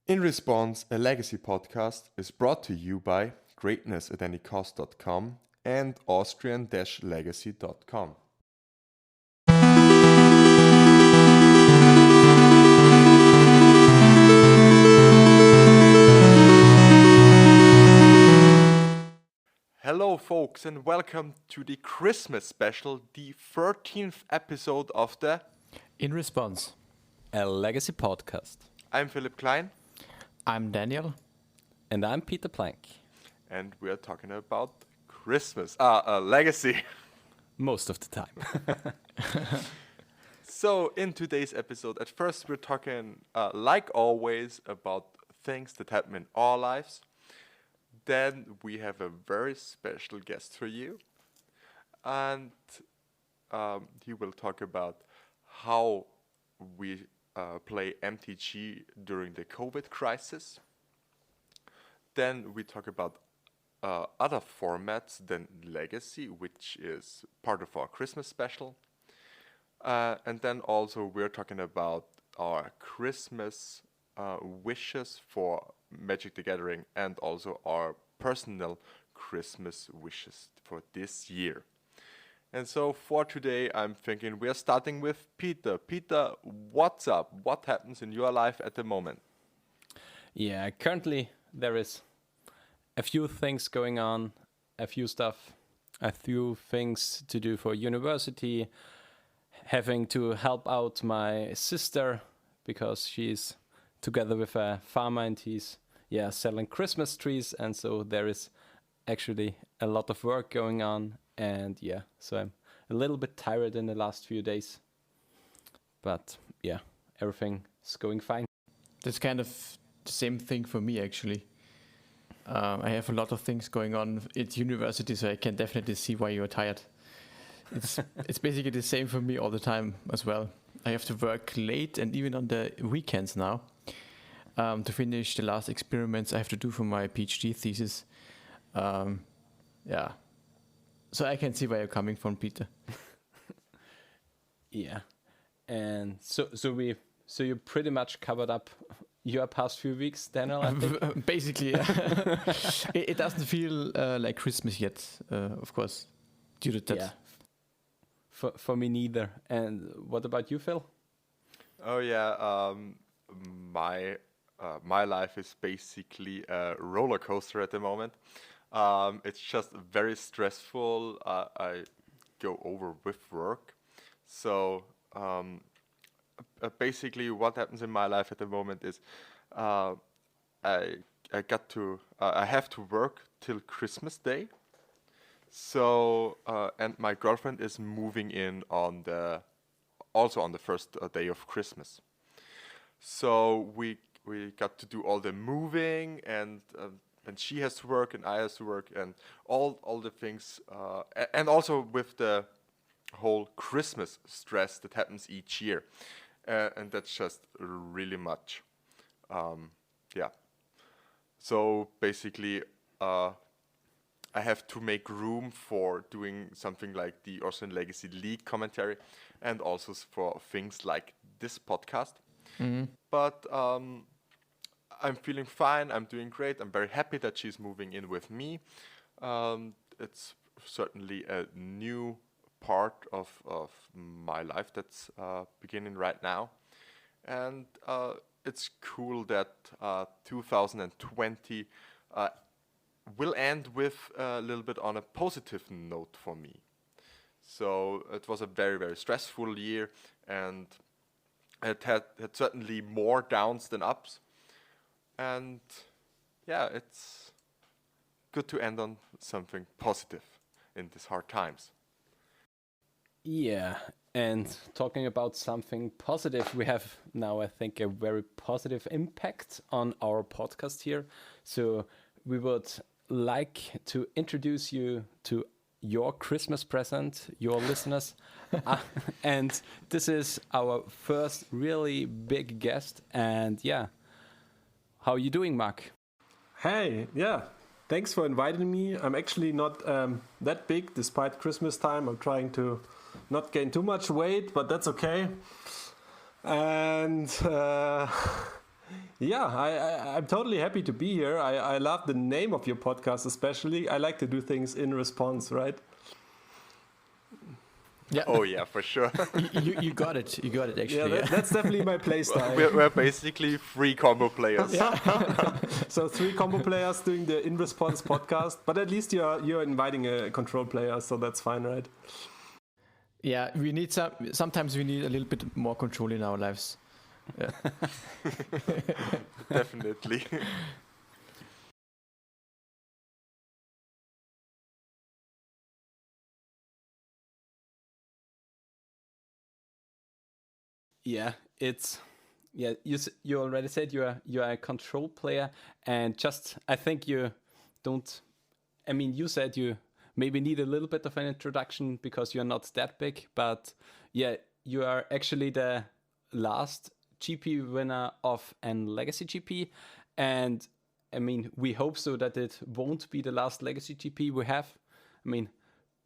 In Response, a legacy podcast is brought to you by greatness@anycost.com and austrian-legacy.com. Hello folks and welcome to the Christmas special, the 13th episode of the In Response. A legacy podcast. I'm Philipp Klein I'm Daniel. And I'm Peter Plank. and we're talking about Christmas, legacy. Most of the time. So in today's episode, at first we're talking, like always, about things that happen in our lives. Then we have a very special guest for you, and he will talk about how we play MTG during the COVID crisis. Then we talk about other formats than Legacy, which is part of our Christmas special. And then also we're talking about our Christmas wishes for Magic the Gathering and also our personal Christmas wishes for this year. And so for today, I'm thinking we're starting with Peter. Peter, what's up? What happens in your life at the moment? Yeah, currently there is a few things going on, a few things to do for university, having to help out my sister because she's together with a farmer and he's selling Christmas trees, and so there is actually a lot of work going on, and so I'm a little bit tired in the last few days, but everything's going fine. That's kind of the same thing for me, actually. I have a lot of things going on at university, so I can definitely see why you're tired. It's basically the same for me all the time as well. I have to work late and even on the weekends now to finish the last experiments I have to do for my PhD thesis. So I can see where you're coming from, Peter. Yeah, and so you pretty much covered up your past few weeks, Daniel, I think. Basically, yeah. It doesn't feel like Christmas yet, of course, due to that. Yeah, for me neither. And what about you, Phil? Oh yeah, my life is basically a roller coaster at the moment. It's just very stressful. I go over with work, so basically what happens in my life at the moment is I have to work till Christmas Day. So and my girlfriend is moving in on the first day of Christmas. So we got to do all the moving, and she has to work and I has to work and all the things, and also with the whole Christmas stress that happens each year, and that's just really much. So basically, I have to make room for doing something like the Austrian Legacy League commentary, and also for things like this podcast. Mm-hmm. But I'm feeling fine. I'm doing great. I'm very happy that she's moving in with me. It's certainly a new part of my life that's beginning right now. And it's cool that 2020 will end with a little bit on a positive note for me. So it was a very, very stressful year, and it had certainly more downs than ups. And it's good to end on something positive in these hard times. Yeah, and talking about something positive, we have now, I think, a very positive impact on our podcast here. So we would like to introduce you to your Christmas present, your listeners. And this is our first really big guest. And how are you doing, Marc? Hey, yeah, thanks for inviting me. I'm actually not that big despite Christmas time. I'm trying to not gain too much weight, but that's okay. And Yeah, I'm totally happy to be here. I love the name of your podcast, especially. I like to do things in response, right? Yeah. Oh yeah, for sure. You got it. You got it, Yeah, actually. that's definitely my play style. We're basically 3 combo players. So 3 combo players doing the in response podcast, but at least you're inviting a control player, so that's fine, right? Yeah, we need sometimes we need a little bit more control in our lives. Yeah. Definitely. Yeah, you already said you are a control player, and just I think you don't. I mean, you said you maybe need a little bit of an introduction because you're not that big, but yeah, you are actually the last GP winner of an Legacy GP, and I mean, we hope so that it won't be the last Legacy GP we have. I mean,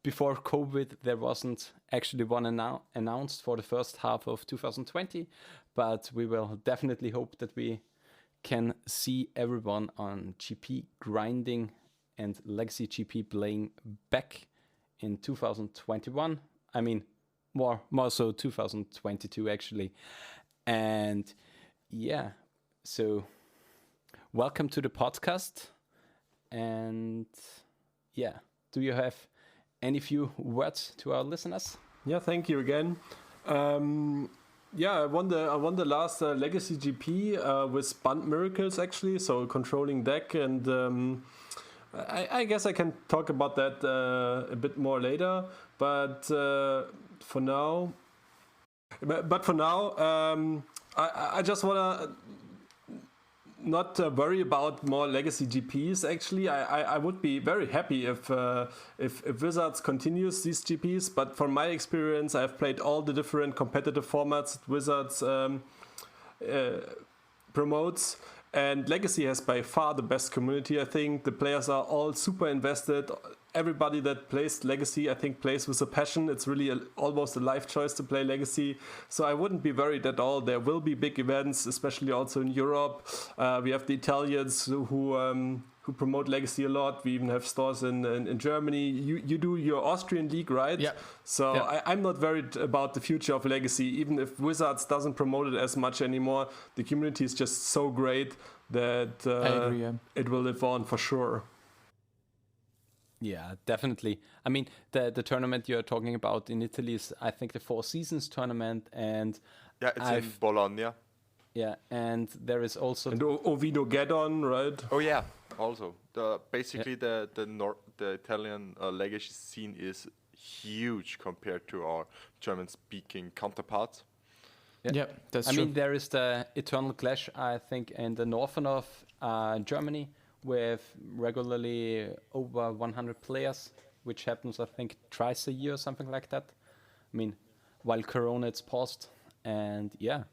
before COVID, there wasn't actually one announced for the first half of 2020, but we will definitely hope that we can see everyone on GP grinding and Legacy GP playing back in 2021. I mean, more so 2022 actually. And yeah, so welcome to the podcast. And yeah, do you have any few words to our listeners? Yeah, thank you again. Yeah, I won the last Legacy GP with Band Miracles actually, so controlling deck, and I guess I can talk about that a bit more later. But for now, I just wanna not worry about more Legacy GPs. Actually, I would be very happy if Wizards continues these GPs. But from my experience, I've played all the different competitive formats that Wizards promotes, and Legacy has by far the best community. I think the players are all super invested. Everybody that plays Legacy, I think, plays with a passion. It's really almost a life choice to play Legacy. So I wouldn't be worried at all. There will be big events, especially also in Europe. We have the Italians who promote Legacy a lot. We even have stores in Germany. You do your Austrian league, right? Yeah. So Yeah. I'm not worried about the future of Legacy. Even if Wizards doesn't promote it as much anymore, the community is just so great that I agree, yeah. it will live on for sure. Yeah, definitely. I mean, the tournament you're talking about in Italy is, I think, the Four Seasons tournament, and Yeah, it's in Bologna. yeah, and there is also And Oviedo Geddon, right? Oh yeah, also basically the Italian legacy scene is huge compared to our German-speaking counterparts. Yeah, that's I true. mean, there is the Eternal Clash, I think, in the northern of Germany, with regularly over 100 players, which happens, I think, twice a year or something like that. I mean, while Corona it's paused, and yeah,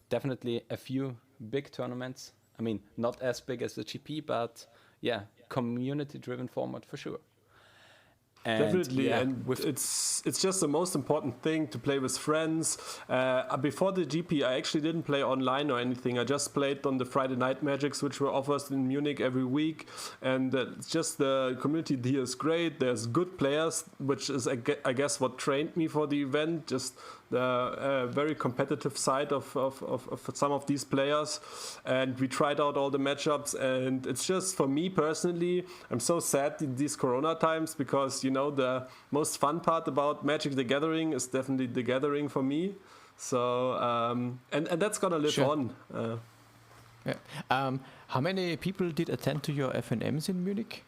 definitely a few big tournaments. I mean, not as big as the GP, but yeah, community-driven format for sure. And Definitely, yeah, and it's just the most important thing to play with friends. Before the GP, I actually didn't play online or anything. I just played on the Friday Night Magics, which were offered in Munich every week. And it's just the community here is great. There's good players, which is, I guess, what trained me for the event. Just the very competitive side of some of these players. And we tried out all the matchups. And it's just, for me personally, I'm so sad in these Corona times because, you know, the most fun part about Magic the Gathering is definitely the Gathering for me. So, and that's gonna live Sure. on. Yeah. How many people did attend to your FNMs in Munich?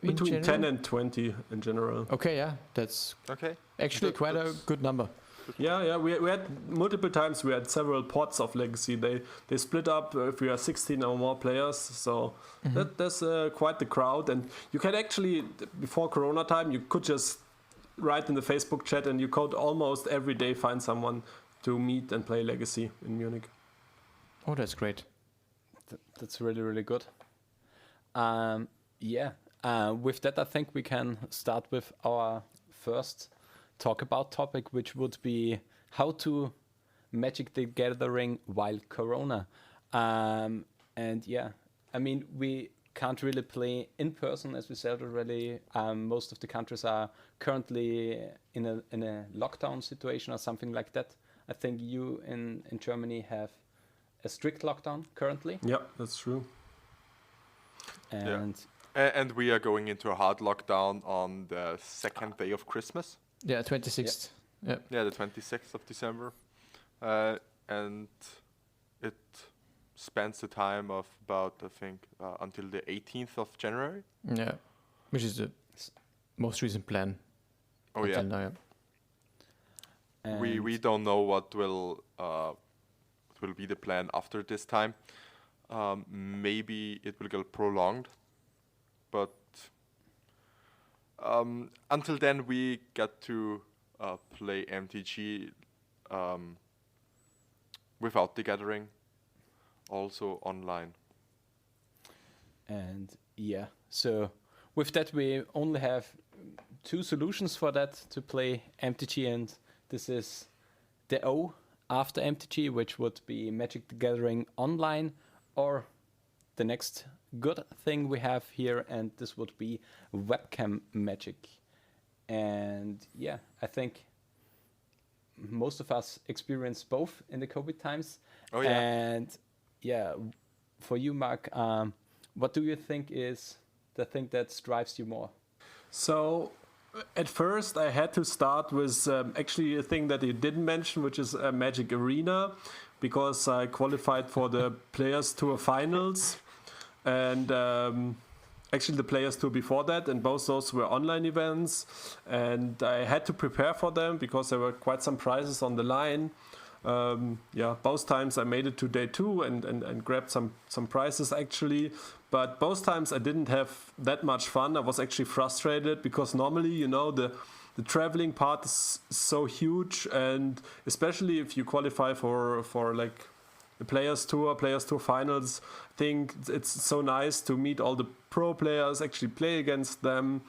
in Between general? 10 and 20 in general. Okay, yeah, that's Okay. actually That- quite a that's- good number. Yeah, we had multiple times. We had several pods of Legacy. They split up if we are 16 or more players. So that's quite the crowd. And you can actually, before Corona time, you could just write in the Facebook chat, and you could almost every day find someone to meet and play Legacy in Munich. Oh, that's great. That's really, really good. Yeah. With that, I think we can start with our first talk about topic, which would be how to Magic the Gathering while Corona. And yeah, I mean, we can't really play in person, as we said already. Most of the countries are currently in a lockdown situation or something like that. I think you in Germany have a strict lockdown currently. Yeah, that's true. And And we are going into a hard lockdown on the second day of Christmas. Yeah, 26th. Yeah. Yeah, the 26th of December. And it spans the time of about, I think, until the 18th of January. Yeah. Which is the most recent plan. Oh, yeah. until now, yeah. We don't know what will be the plan after this time. Maybe it will get prolonged, but until then we get to play MTG without the gathering, also online. And yeah, so with that we only have two solutions for that to play MTG, and this is the O after MTG, which would be Magic the Gathering online, or the next good thing we have here, and this would be webcam Magic. And yeah, I think most of us experienced both in the COVID times. Oh, yeah. And yeah, for you, Marc, what do you think is the thing that drives you more? So at first I had to start with actually a thing that you didn't mention, which is Magic Arena, because I qualified for the Players Tour finals and actually the Players Tour before that, and both those were online events, and I had to prepare for them because there were quite some prizes on the line. Both times I made it to day 2 and grabbed some prizes actually, but both times I didn't have that much fun. I was actually frustrated because normally, you know, the traveling part is so huge, and especially if you qualify for like the Players Tour finals, I think it's so nice to meet all the pro players, actually play against them.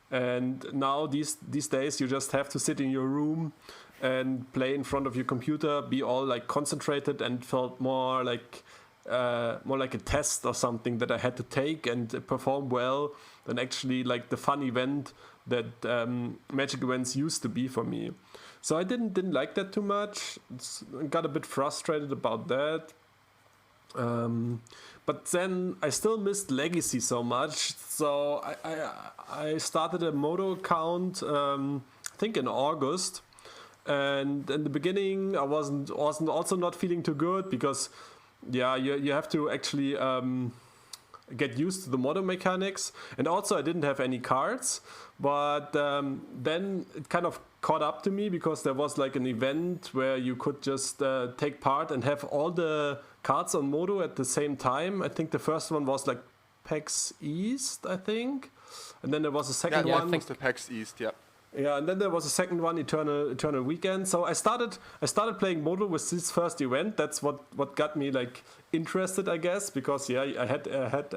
And now these days you just have to sit in your room and play in front of your computer, be all like concentrated, and felt more like a test or something that I had to take and perform well than actually like the fun event that Magic events used to be for me. So I didn't like that too much. Got a bit frustrated about that. But then I still missed Legacy so much. So I started a Modo account, I think in August. And in the beginning, I wasn't also not feeling too good because, yeah, you have to actually get used to the modern mechanics. And also, I didn't have any cards. But then it kind of caught up to me because there was like an event where you could just take part and have all the cards on Modo at the same time. I think the first one was like PAX East, I think. And then there was a second one. I think the PAX East, yeah. Yeah, and then there was a second one, Eternal Weekend. So I started playing Modo with this first event. That's what got me like interested, I guess, because I had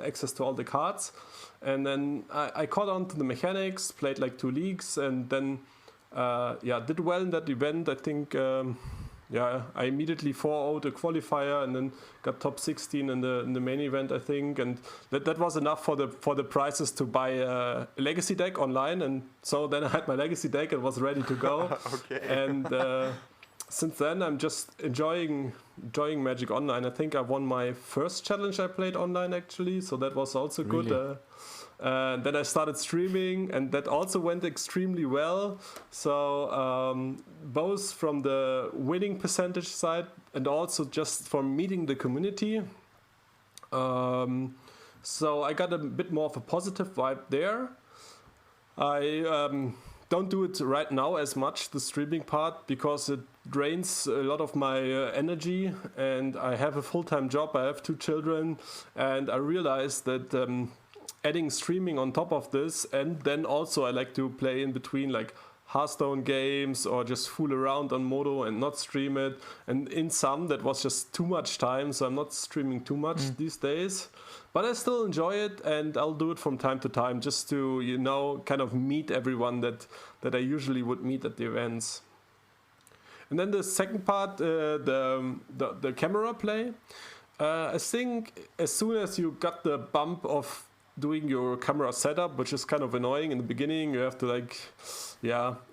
access to all the cards, and then I caught on to the mechanics, played like 2 leagues, and then did well in that event. I think I immediately 4-0'd a qualifier and then got top 16 in the main event, I think, and that was enough for the prizes to buy a legacy deck online, and so then I had my legacy deck and was ready to go. Okay. And since then I'm just enjoying Magic Online. I think I won my first challenge I played online actually, so that was also Really? good. Then I started streaming, and that also went extremely well. So both from the winning percentage side and also just from meeting the community. So I got a bit more of a positive vibe there. I don't do it right now as much, the streaming part, because it drains a lot of my energy, and I have a full-time job. I have 2 children, and I realized that adding streaming on top of this, and then also I like to play in between like Hearthstone games or just fool around on Modo and not stream it. And in some, that was just too much time, so I'm not streaming too much these days. But I still enjoy it, and I'll do it from time to time just to, you know, kind of meet everyone that I usually would meet at the events. And then the second part, the camera play. I think as soon as you got the bump of doing your camera setup, which is kind of annoying in the beginning, you have to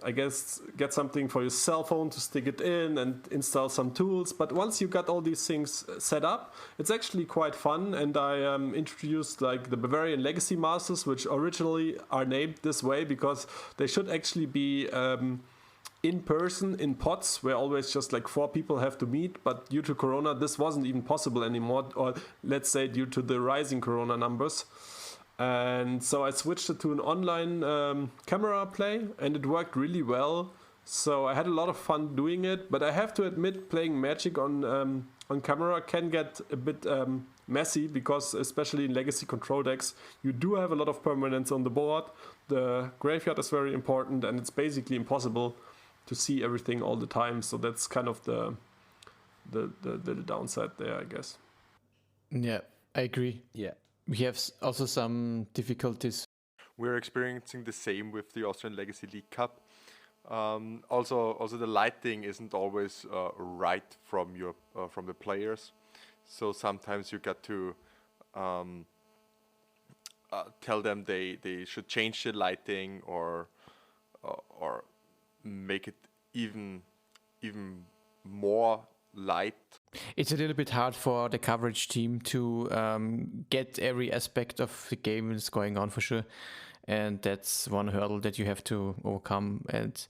I guess get something for your cell phone to stick it in and install some tools. But once you got all these things set up, it's actually quite fun. And I introduced like the Bavarian Legacy Masters, which originally are named this way because they should actually be in person in pods where always just like 4 people have to meet, but due to Corona this wasn't even possible anymore, or let's say due to the rising Corona numbers. And so I switched it to an online camera play, and it worked really well. So I had a lot of fun doing it, but I have to admit playing Magic on camera can get a bit messy, because especially in legacy control decks you do have a lot of permanents on the board. The graveyard is very important, and it's basically impossible to see everything all the time. So that's kind of the downside there, I guess. Yeah, I agree. Yeah. We have also some difficulties. We're experiencing the same with the Austrian Legacy League Cup. Also the lighting isn't always right from the players. So sometimes you got to tell them they should change the lighting or make it even more light. It's a little bit hard for the coverage team to get every aspect of the game that's going on, for sure. And that's one hurdle that you have to overcome. And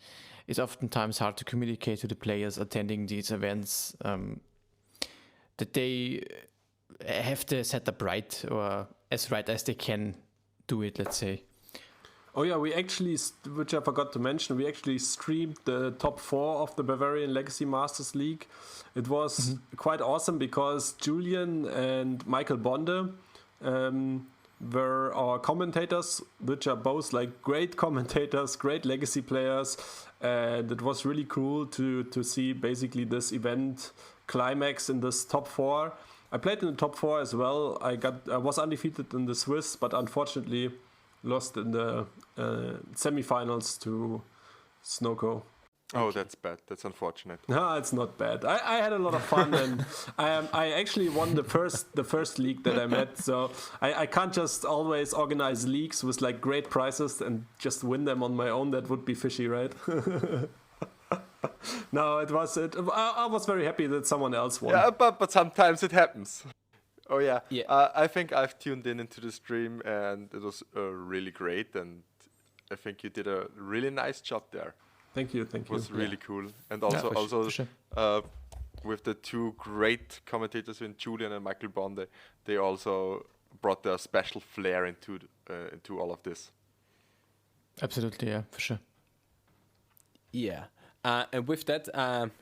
it's oftentimes hard to communicate to the players attending these events that they have the setup right, or as right as they can do it, let's say. Oh yeah, we actually, which I forgot to mention, we actually streamed the top 4 of the Bavarian Legacy Masters League. It was quite awesome because Julian and Michael Bonde were our commentators, which are both like great commentators, great legacy players, and it was really cool to see basically this event climax in this top 4. I played in the top 4 as well. I was undefeated in the Swiss, but unfortunately lost in the semifinals to Snoko. Oh, that's bad. That's unfortunate. No, it's not bad. I had a lot of fun, and I actually won the first league that I met. So I can't just always organize leagues with like great prizes and just win them on my own. That would be fishy, right? No, I was very happy that someone else won. Yeah, but sometimes it happens. Oh yeah. Yeah. I think I've tuned into the stream, and it was really great, and I think you did a really nice job there. Thank you. It was really cool, and Yeah, also for sure. with the 2 great commentators in Julian and Michael Bonde, they also brought their special flair into all of this. Absolutely, yeah, for sure. Yeah. And with that,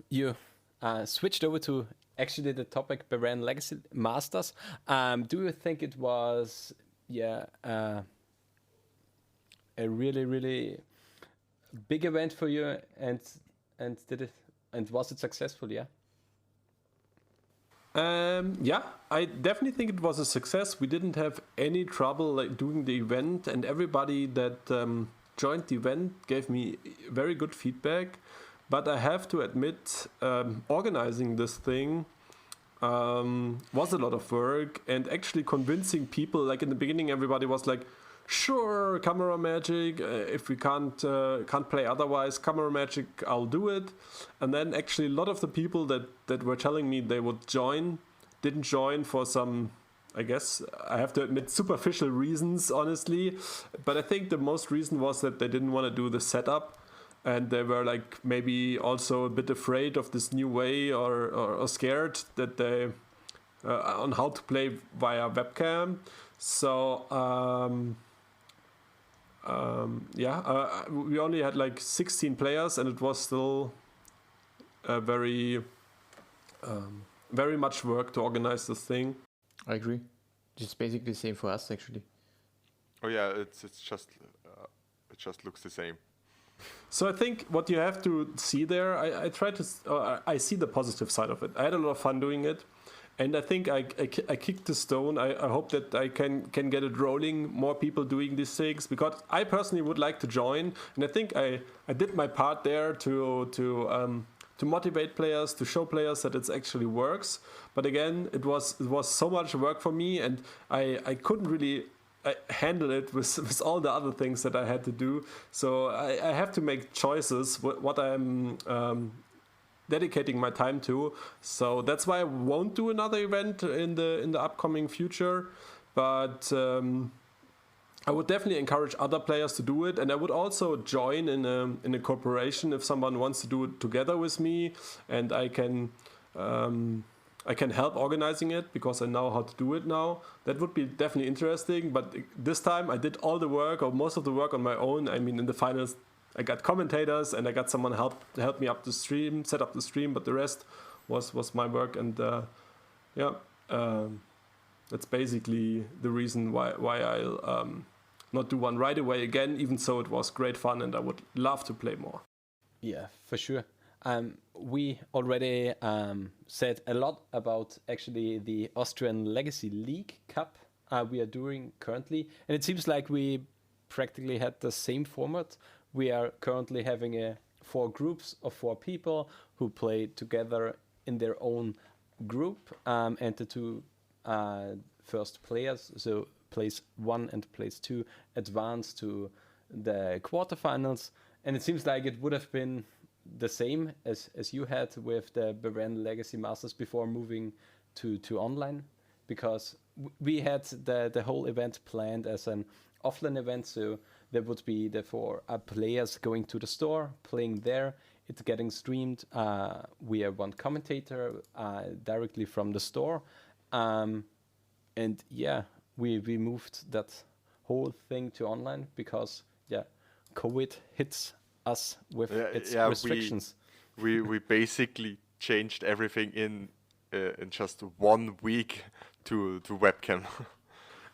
you switched over to actually the topic Bavarian Legacy Masters. Do you think it was a really, really big event for you, and was it successful? Yeah. Yeah, I definitely think it was a success. We didn't have any trouble like doing the event, and everybody that joined the event gave me very good feedback. But I have to admit, organizing this thing was a lot of work, and actually convincing people. Like in the beginning, everybody was like, "Sure, camera magic. If we can't play otherwise, camera magic, I'll do it." And then actually, a lot of the people that were telling me they would join didn't join for some, I guess I have to admit, superficial reasons, honestly. But I think the most reason was that they didn't want to do the setup. And they were like maybe also a bit afraid of this new way, or scared that they on how to play via webcam. So we only had like 16 players, and it was still very much work to organize this thing. I agree. It's basically the same for us, actually. Oh yeah, it's just it just looks the same. So I think what you have to see there, I see the positive side of it. I had a lot of fun doing it, and I think I kicked the stone. I hope that I can get it rolling, more people doing these things, because I personally would like to join, and I think I did my part there to to motivate players, to show players that it actually works. But again, it was so much work for me, and I couldn't really handle it with all the other things that I had to do. So I have to make choices what I'm dedicating my time to. So that's why I won't do another event in the upcoming future. But I would definitely encourage other players to do it, and I would also join in a corporation if someone wants to do it together with me, and I can help organizing it because I know how to do it now. That would be definitely interesting. But this time I did all the work, or most of the work, on my own. I mean, in the finals, I got commentators and I got someone to help me set up the stream. But the rest was my work, and that's basically the reason why I'll not do one right away again, even so it was great fun and I would love to play more. Yeah, for sure. We already said a lot about actually the Austrian Legacy League Cup we are doing currently, and it seems like we practically had the same format. We are currently having 4 groups of 4 people who play together in their own group, and the 2 first players, so place 1 and place 2, advance to the quarterfinals. And it seems like it would have been the same as you had with the Bavarian Legacy Masters before moving to online, because we had the whole event planned as an offline event, so there would be the 4 players going to the store, playing there, it's getting streamed. We have 1 commentator directly from the store, and yeah, we moved that whole thing to online because COVID hits us with its restrictions. We basically changed everything in just 1 week to webcam.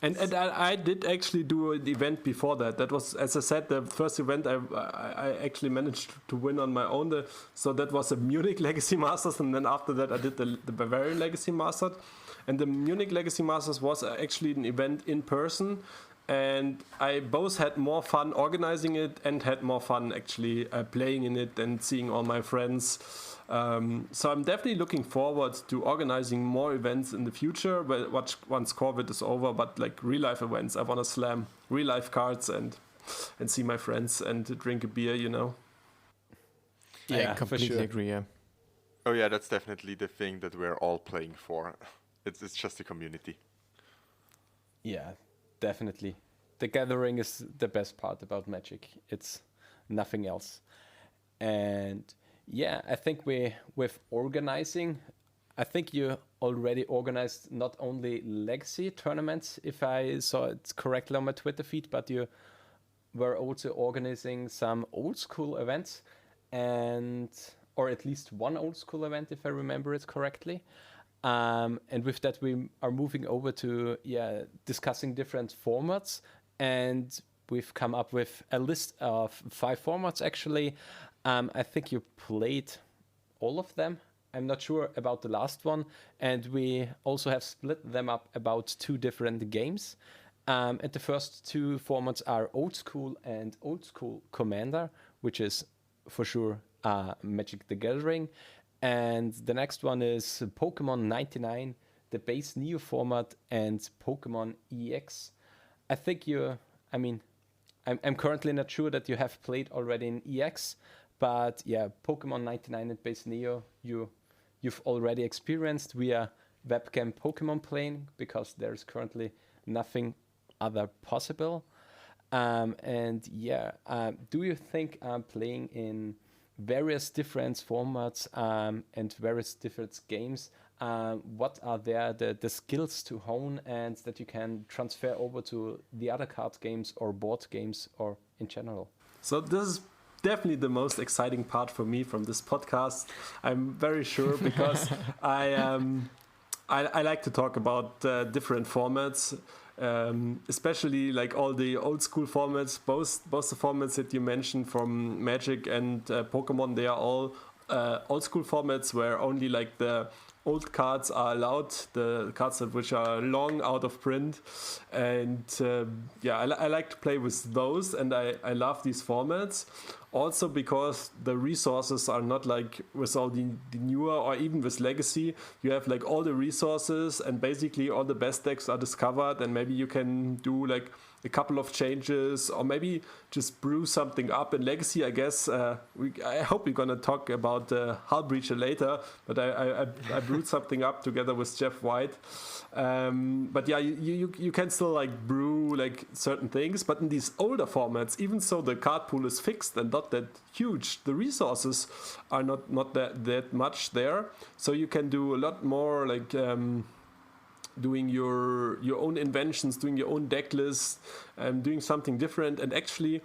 And I did actually do an event before that. That was, as I said, the first event I actually managed to win on my own. So that was a Munich Legacy Masters, and then after that I did the Bavarian Legacy Masters. And the Munich Legacy Masters was actually an event in person, and I both had more fun organizing it and had more fun actually playing in it and seeing all my friends. So I'm definitely looking forward to organizing more events in the future, once COVID is over, but like real life events. I want to slam real life cards and see my friends and drink a beer, you know. Yeah, I completely for sure. agree. Yeah. Oh yeah, that's definitely the thing that we're all playing for. It's just a community. Yeah, definitely. The gathering is the best part about Magic. It's nothing else. And yeah, I think with organizing, I think you already organized not only legacy tournaments, if I saw it correctly on my Twitter feed, but you were also organizing some old school events, or at least 1 old school event, if I remember it correctly. And with that, we are moving over to discussing different formats, and we've come up with a list of 5 formats actually. I think you played all of them. I'm not sure about the last one, and we also have split them up about 2 different games. And the first 2 formats are Old School and Old School Commander, which is for sure Magic the Gathering. And the next one is Pokemon 99, the base Neo format, and Pokemon EX. I think I'm currently not sure that you have played already in EX, but yeah, Pokemon 99 and base Neo, you've already experienced via webcam Pokemon playing, because there's currently nothing other possible. Do you think playing in various different formats and various different games, what are the skills to hone and that you can transfer over to the other card games or board games or in general? So this is definitely the most exciting part for me from this podcast. I'm very sure, because I like to talk about different formats, especially like all the old school formats. Both the formats that you mentioned from Magic and Pokemon, they are all old school formats where only like the old cards are allowed, the cards which are long out of print. And I like to play with those, and I love these formats. Also because the resources are not like with all the newer or even with Legacy, you have like all the resources and basically all the best decks are discovered, and maybe you can do like a couple of changes or maybe just brew something up. In Legacy, I guess, I hope we're going to talk about Hull Breacher later, but I brewed something up together with Jeff White. But yeah, you can still like brew like certain things, but in these older formats, even so the card pool is fixed and not that huge, the resources are not that much there. So you can do a lot more like doing your own inventions, doing your own deck list, doing something different. And actually,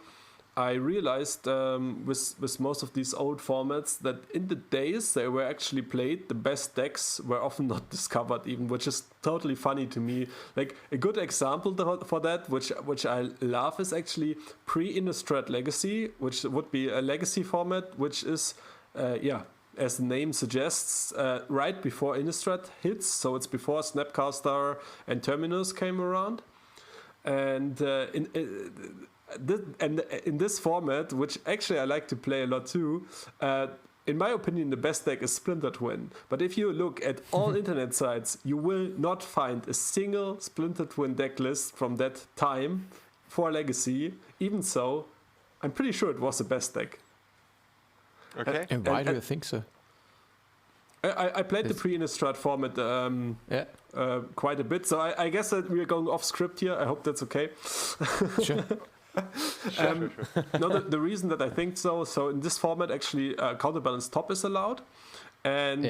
I realized with most of these old formats that in the days they were actually played, the best decks were often not discovered even, which is totally funny to me. Like a good example for that, which I love, is actually pre-Innistrad Legacy, which would be a Legacy format, which is, as the name suggests, right before Innistrad hits. So it's before Snapcaster and Terminus came around. And in this format, which actually I like to play a lot too, in my opinion, the best deck is Splinter Twin. But if you look at all internet sites, you will not find a single Splinter Twin deck list from that time for Legacy. Even so, I'm pretty sure it was the best deck. Okay. And why do you think so? I played the pre-Innistrad format quite a bit, so I guess that we're going off script here. I hope that's okay. Sure. Sure. No, the reason that I think so in this format actually counterbalance top is allowed, and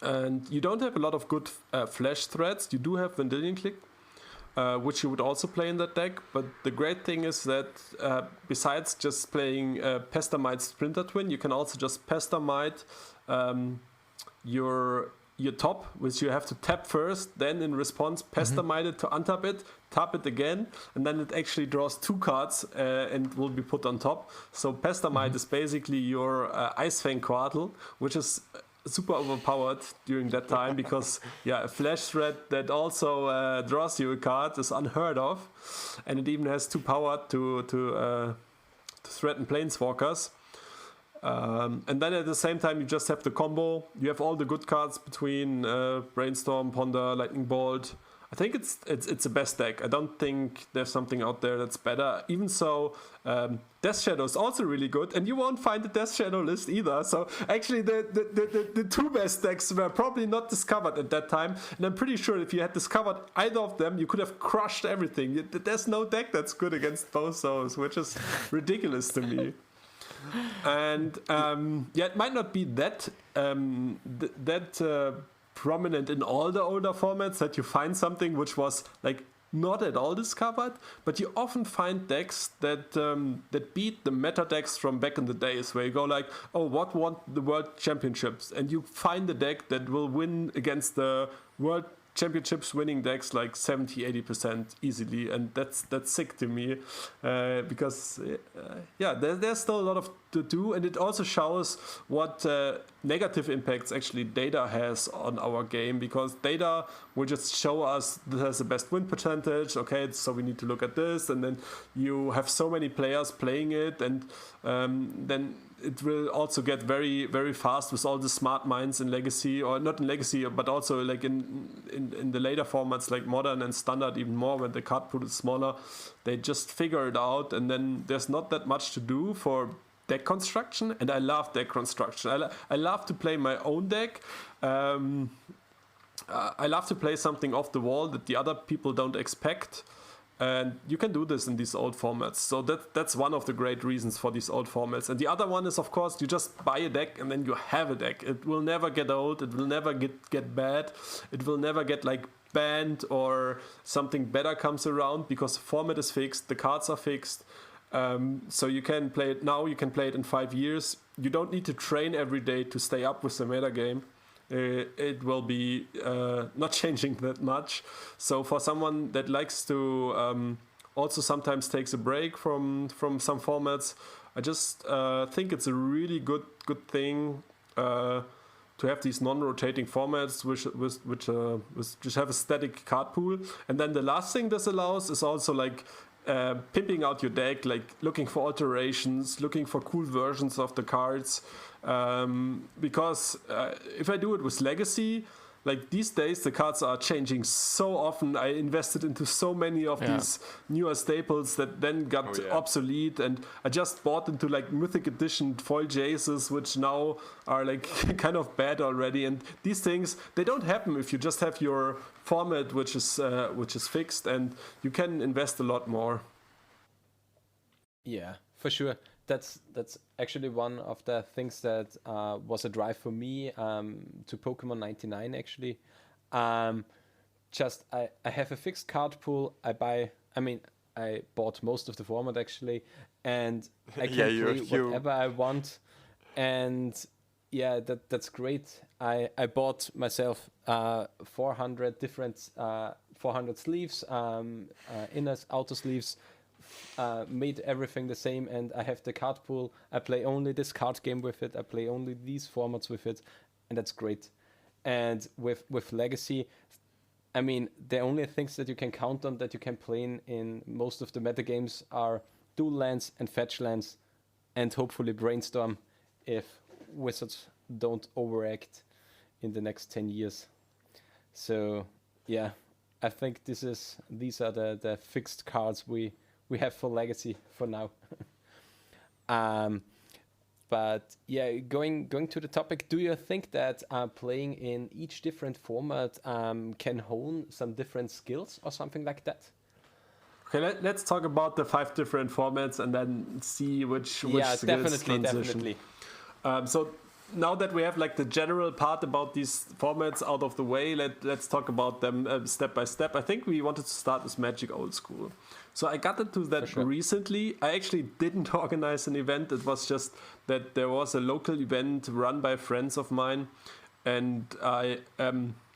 and you don't have a lot of good flash threats. You do have Vendilion Click, which you would also play in that deck. But the great thing is that besides just playing Pestamite Splinter Twin, you can also just Pestamite your top, which you have to tap first, then in response Pestamite it to untap it, tap it again, and then it actually draws 2 cards and will be put on top. So Pestamite is basically your Ice Fang Quartal, which is super overpowered during that time because a flash threat that also draws you a card is unheard of, and it even has 2 power to threaten Planeswalkers. And then at the same time, you just have the combo. You have all the good cards between Brainstorm, Ponder, Lightning Bolt. I think it's the best deck. I don't think there's something out there that's better. Even so, Death Shadow is also really good, and you won't find the Death Shadow list either. So actually, the 2 best decks were probably not discovered at that time. And I'm pretty sure if you had discovered either of them, you could have crushed everything. There's no deck that's good against both those, which is ridiculous to me. And it might not be that prominent in all the older formats that you find something which was like not at all discovered, but you often find decks that beat the meta decks from back in the days, where you go like, oh, what won the World Championships? And you find the deck that will win against the World Championships winning decks like 70-80% easily, and that's sick to me because there's still a lot of to do, and it also shows what negative impacts actually data has on our game, because data will just show us this has the best win percentage, okay, so we need to look at this, and then you have so many players playing it, and then it will also get very, very fast with all the smart minds in Legacy, or not in Legacy, but also like in the later formats like Modern and Standard even more, when the card pool is smaller. They just figure it out, and then there's not that much to do for deck construction, and I love deck construction. I love to play my own deck. I love to play something off the wall that the other people don't expect. And you can do this in these old formats. So that's one of the great reasons for these old formats. And the other one is, of course, you just buy a deck and then you have a deck. It will never get old. It will never get bad. It will never get like banned or something better comes around, because the format is fixed. The cards are fixed. So you can play it now. You can play it in 5 years. You don't need to train every day to stay up with the meta game. It will be not changing that much. So for someone that likes to also sometimes takes a break from some formats, I just think it's a really good thing to have these non-rotating formats which have a static card pool. And then the last thing this allows is also like pimping out your deck, like looking for alterations, looking for cool versions of the cards. Because if I do it with Legacy, like these days the cards are changing so often. I invested into so many of these newer staples that then got obsolete, and I just bought into like Mythic Edition foil Jaces, which now are like kind of bad already. And these things, they don't happen if you just have your format which is fixed, and you can invest a lot more. Yeah, for sure. That's actually one of the things that was a drive for me to Pokemon 99 actually. Just I have a fixed card pool. I bought most of the format actually, and I can play whatever I want. And yeah, that's great. I bought myself 400 different 400 sleeves, inners, outer sleeves. Made everything the same, and I have the card pool. I play only this card game with it. I play only these formats with it, and that's great. And with Legacy, I mean, the only things that you can count on that you can play in most of the meta games are dual lands and fetch lands, and hopefully Brainstorm if Wizards don't overact in the next 10 years. So yeah, I think these are the fixed cards we have for Legacy for now. But yeah, going to the topic, do you think that playing in each different format can hone some different skills or something like that? Okay, let's talk about the 5 different formats and then see which skills transition. Definitely. So now that we have like the general part about these formats out of the way, let's talk about them step by step. I think we wanted to start with Magic Old School. So I got into that recently. I actually didn't organize an event. It was just that there was a local event run by friends of mine, and I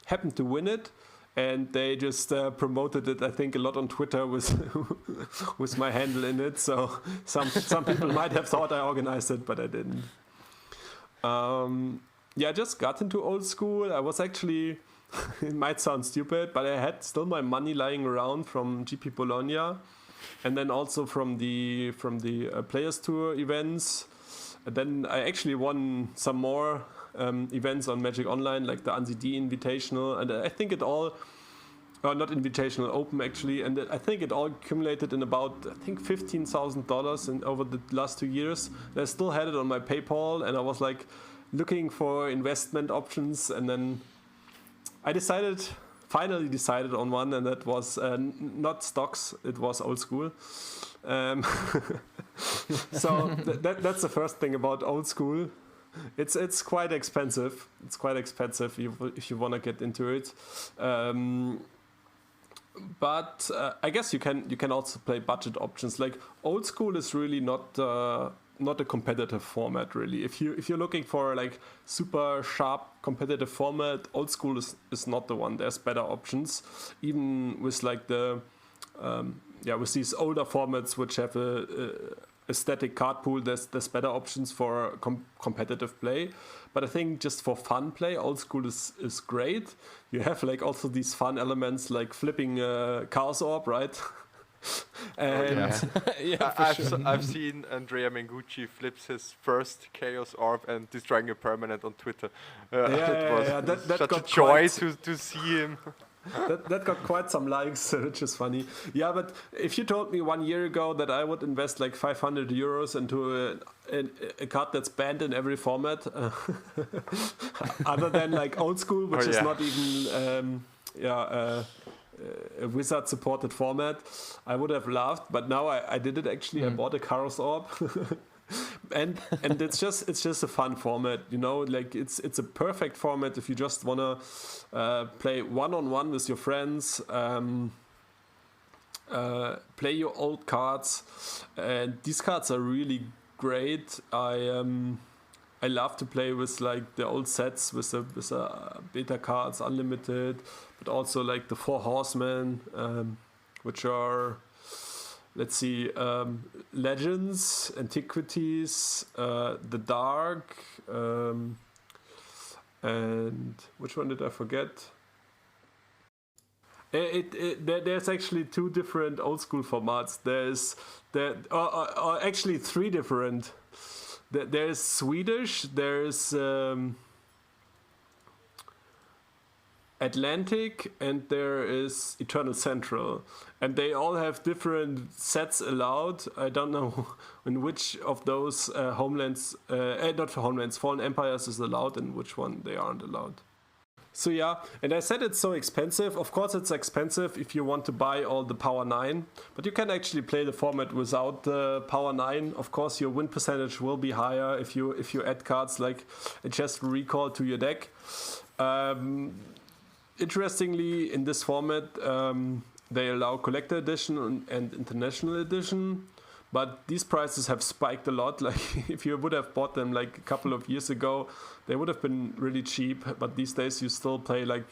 happened to win it. And they just promoted it, I think, a lot on Twitter with with my handle in it. So some people might have thought I organized it, but I didn't. I just got into Old School. I was actually, it might sound stupid, but I had still my money lying around from GP Bologna, and then also from the Players Tour events. And then I actually won some more events on Magic Online, like the ANSI-D Invitational, and I think it all, not Invitational, Open actually, and I think it all accumulated in about, $15,000 over the last 2 years. And I still had it on my PayPal, and I was like looking for investment options, and then I finally decided on one, and that was not stocks, it was Old School. So that's the first thing about Old School. It's quite expensive. It's quite expensive if you want to get into it. But I guess you can also play budget options. Like Old School is really not a competitive format really. If you're looking for like super sharp competitive format, Old School is not the one. There's better options, even with like the with these older formats which have a static card pool. There's better options for competitive play. But I think just for fun play, Old School is great. You have like also these fun elements like flipping Chaos Orb, right? And I've seen Andrea Mengucci flips his first Chaos Orb and destroying a permanent on Twitter. It was such a joy to see him. That got quite some likes, which is funny. Yeah, but if you told me 1 year ago that I would invest like 500 euros into a card that's banned in every format, other than like Old School, which is not even a Wizard supported format, I would have laughed. But now I did it actually. I bought a Chaos Orb. And it's just a fun format, you know. Like it's a perfect format if you just wanna play one-on-one with your friends, play your old cards, and these cards are really great. I love to play with like the old sets with the beta cards, unlimited, but also like the 4 Horsemen, which are, let's see, Legends, Antiquities, The Dark, and which one did I forget? There's actually two different old school formats. Or actually three different. There's Swedish, there's Atlantic, and there is Eternal Central, and they all have different sets allowed. I don't know in which of those homelands, not for homelands, Fallen Empires is allowed, and which one they aren't allowed. So yeah, and I said it's so expensive. Of course, it's expensive if you want to buy all the Power 9, but you can actually play the format without the Power 9. Of course, your win percentage will be higher if you add cards like a Chest Recall to your deck. Interestingly, in this format, they allow Collector Edition and International Edition, but these prices have spiked a lot. Like, if you would have bought them like a couple of years ago, they would have been really cheap, but these days you still pay like,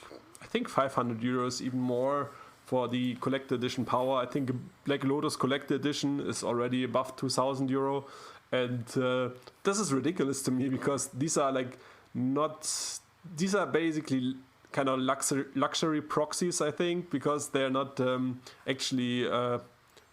I think 500 euros, even more, for the Collector Edition Power. I think Black Lotus Collector Edition is already above 2,000 euro, and this is ridiculous to me, because these are basically kind of luxury proxies, I think, because they're not actually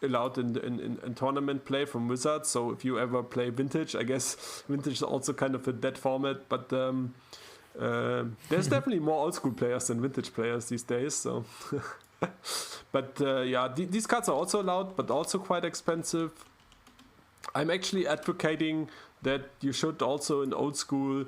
allowed in tournament play from Wizards. So if you ever play Vintage, I guess Vintage is also kind of a dead format, but there's definitely more old school players than Vintage players these days. So, but yeah, these cards are also allowed, but also quite expensive. I'm actually advocating that you should also in old school,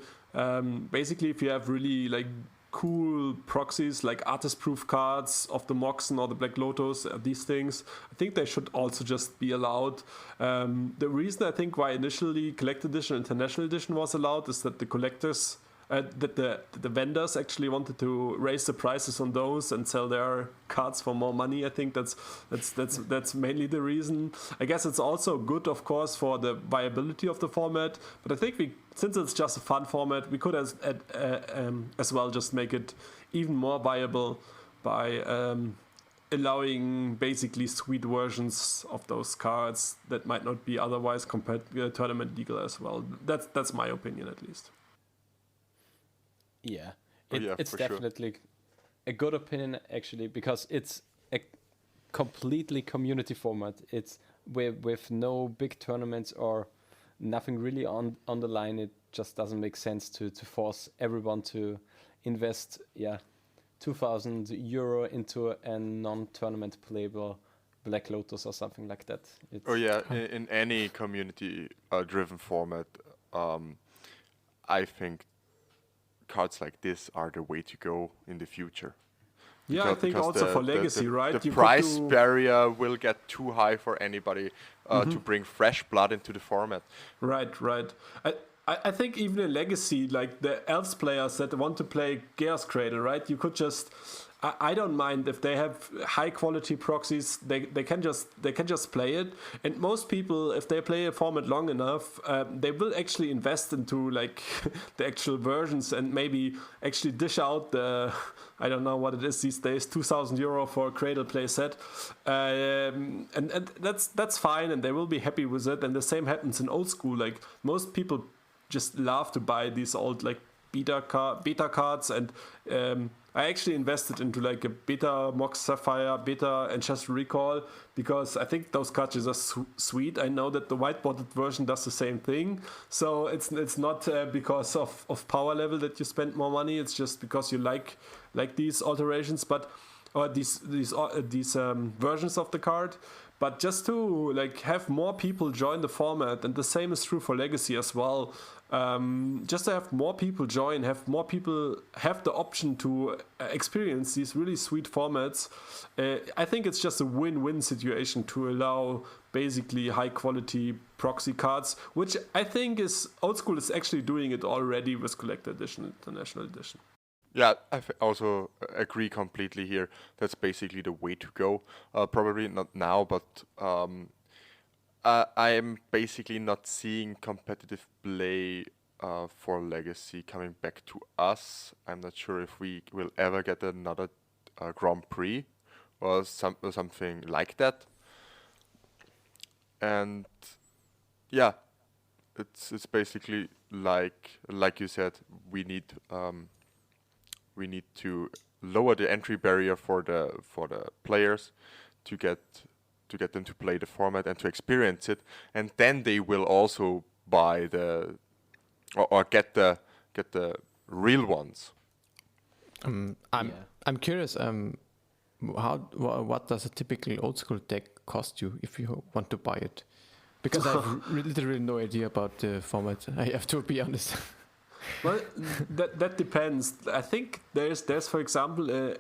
basically if you have really like cool proxies like artist proof cards of the Moxen or the Black Lotus, these things, I think they should also just be allowed. The reason I think why initially Collector Edition, International Edition was allowed is that the collectors, that the vendors actually wanted to raise the prices on those and sell their cards for more money. I think that's mainly the reason. I guess it's also good, of course, for the viability of the format, but I think since it's just a fun format, we could as well just make it even more viable by allowing basically sweet versions of those cards that might not be otherwise tournament legal as well. That's my opinion, at least. Yeah, Yeah, it's for sure. definitely a good opinion, actually, because it's a completely community format. It's with no big tournaments or nothing really on the line. It just doesn't make sense to force everyone to invest 2,000 euro into a non-tournament playable Black Lotus or something like that. In any community driven format, I think cards like this are the way to go in the future. Yeah, I think also for Legacy, right? The price barrier will get too high for anybody to bring fresh blood into the format. Right. I think even in Legacy, like the Elves players that want to play Chaos Cradle, right? You could just... I don't mind if they have high quality proxies. They can just play it. And most people, if they play a format long enough, they will actually invest into like the actual versions and maybe actually dish out the, I don't know what it is these days, 2,000 euro for a Cradle play set, and that's fine, and they will be happy with it. And the same happens in old school. Like most people just love to buy these old like beta cards, and I actually invested into like a beta Mox Sapphire, beta, and Chest Recall, because I think those cards are sweet. I know that the white-botted version does the same thing, so it's not because of power level that you spend more money. It's just because you like these alterations, or these versions of the card. But just to like have more people join the format, and the same is true for Legacy as well. Just to have more people join, have more people have the option to experience these really sweet formats. I think it's just a win-win situation to allow basically high-quality proxy cards, which I think is old school is actually doing it already with Collector Edition, International Edition. Yeah, I also agree completely here. That's basically the way to go. Probably not now, but I am basically not seeing competitive play for Legacy coming back to us. I'm not sure if we will ever get another Grand Prix or something like that. And yeah, it's basically like you said, we need to lower the entry barrier for the players to get them to play the format and to experience it, and then they will also buy or get the real ones. I'm curious. What does a typical old school deck cost you if you want to buy it? Because I have literally no idea about the format. I have to be honest. Well, that depends. I think there's for example,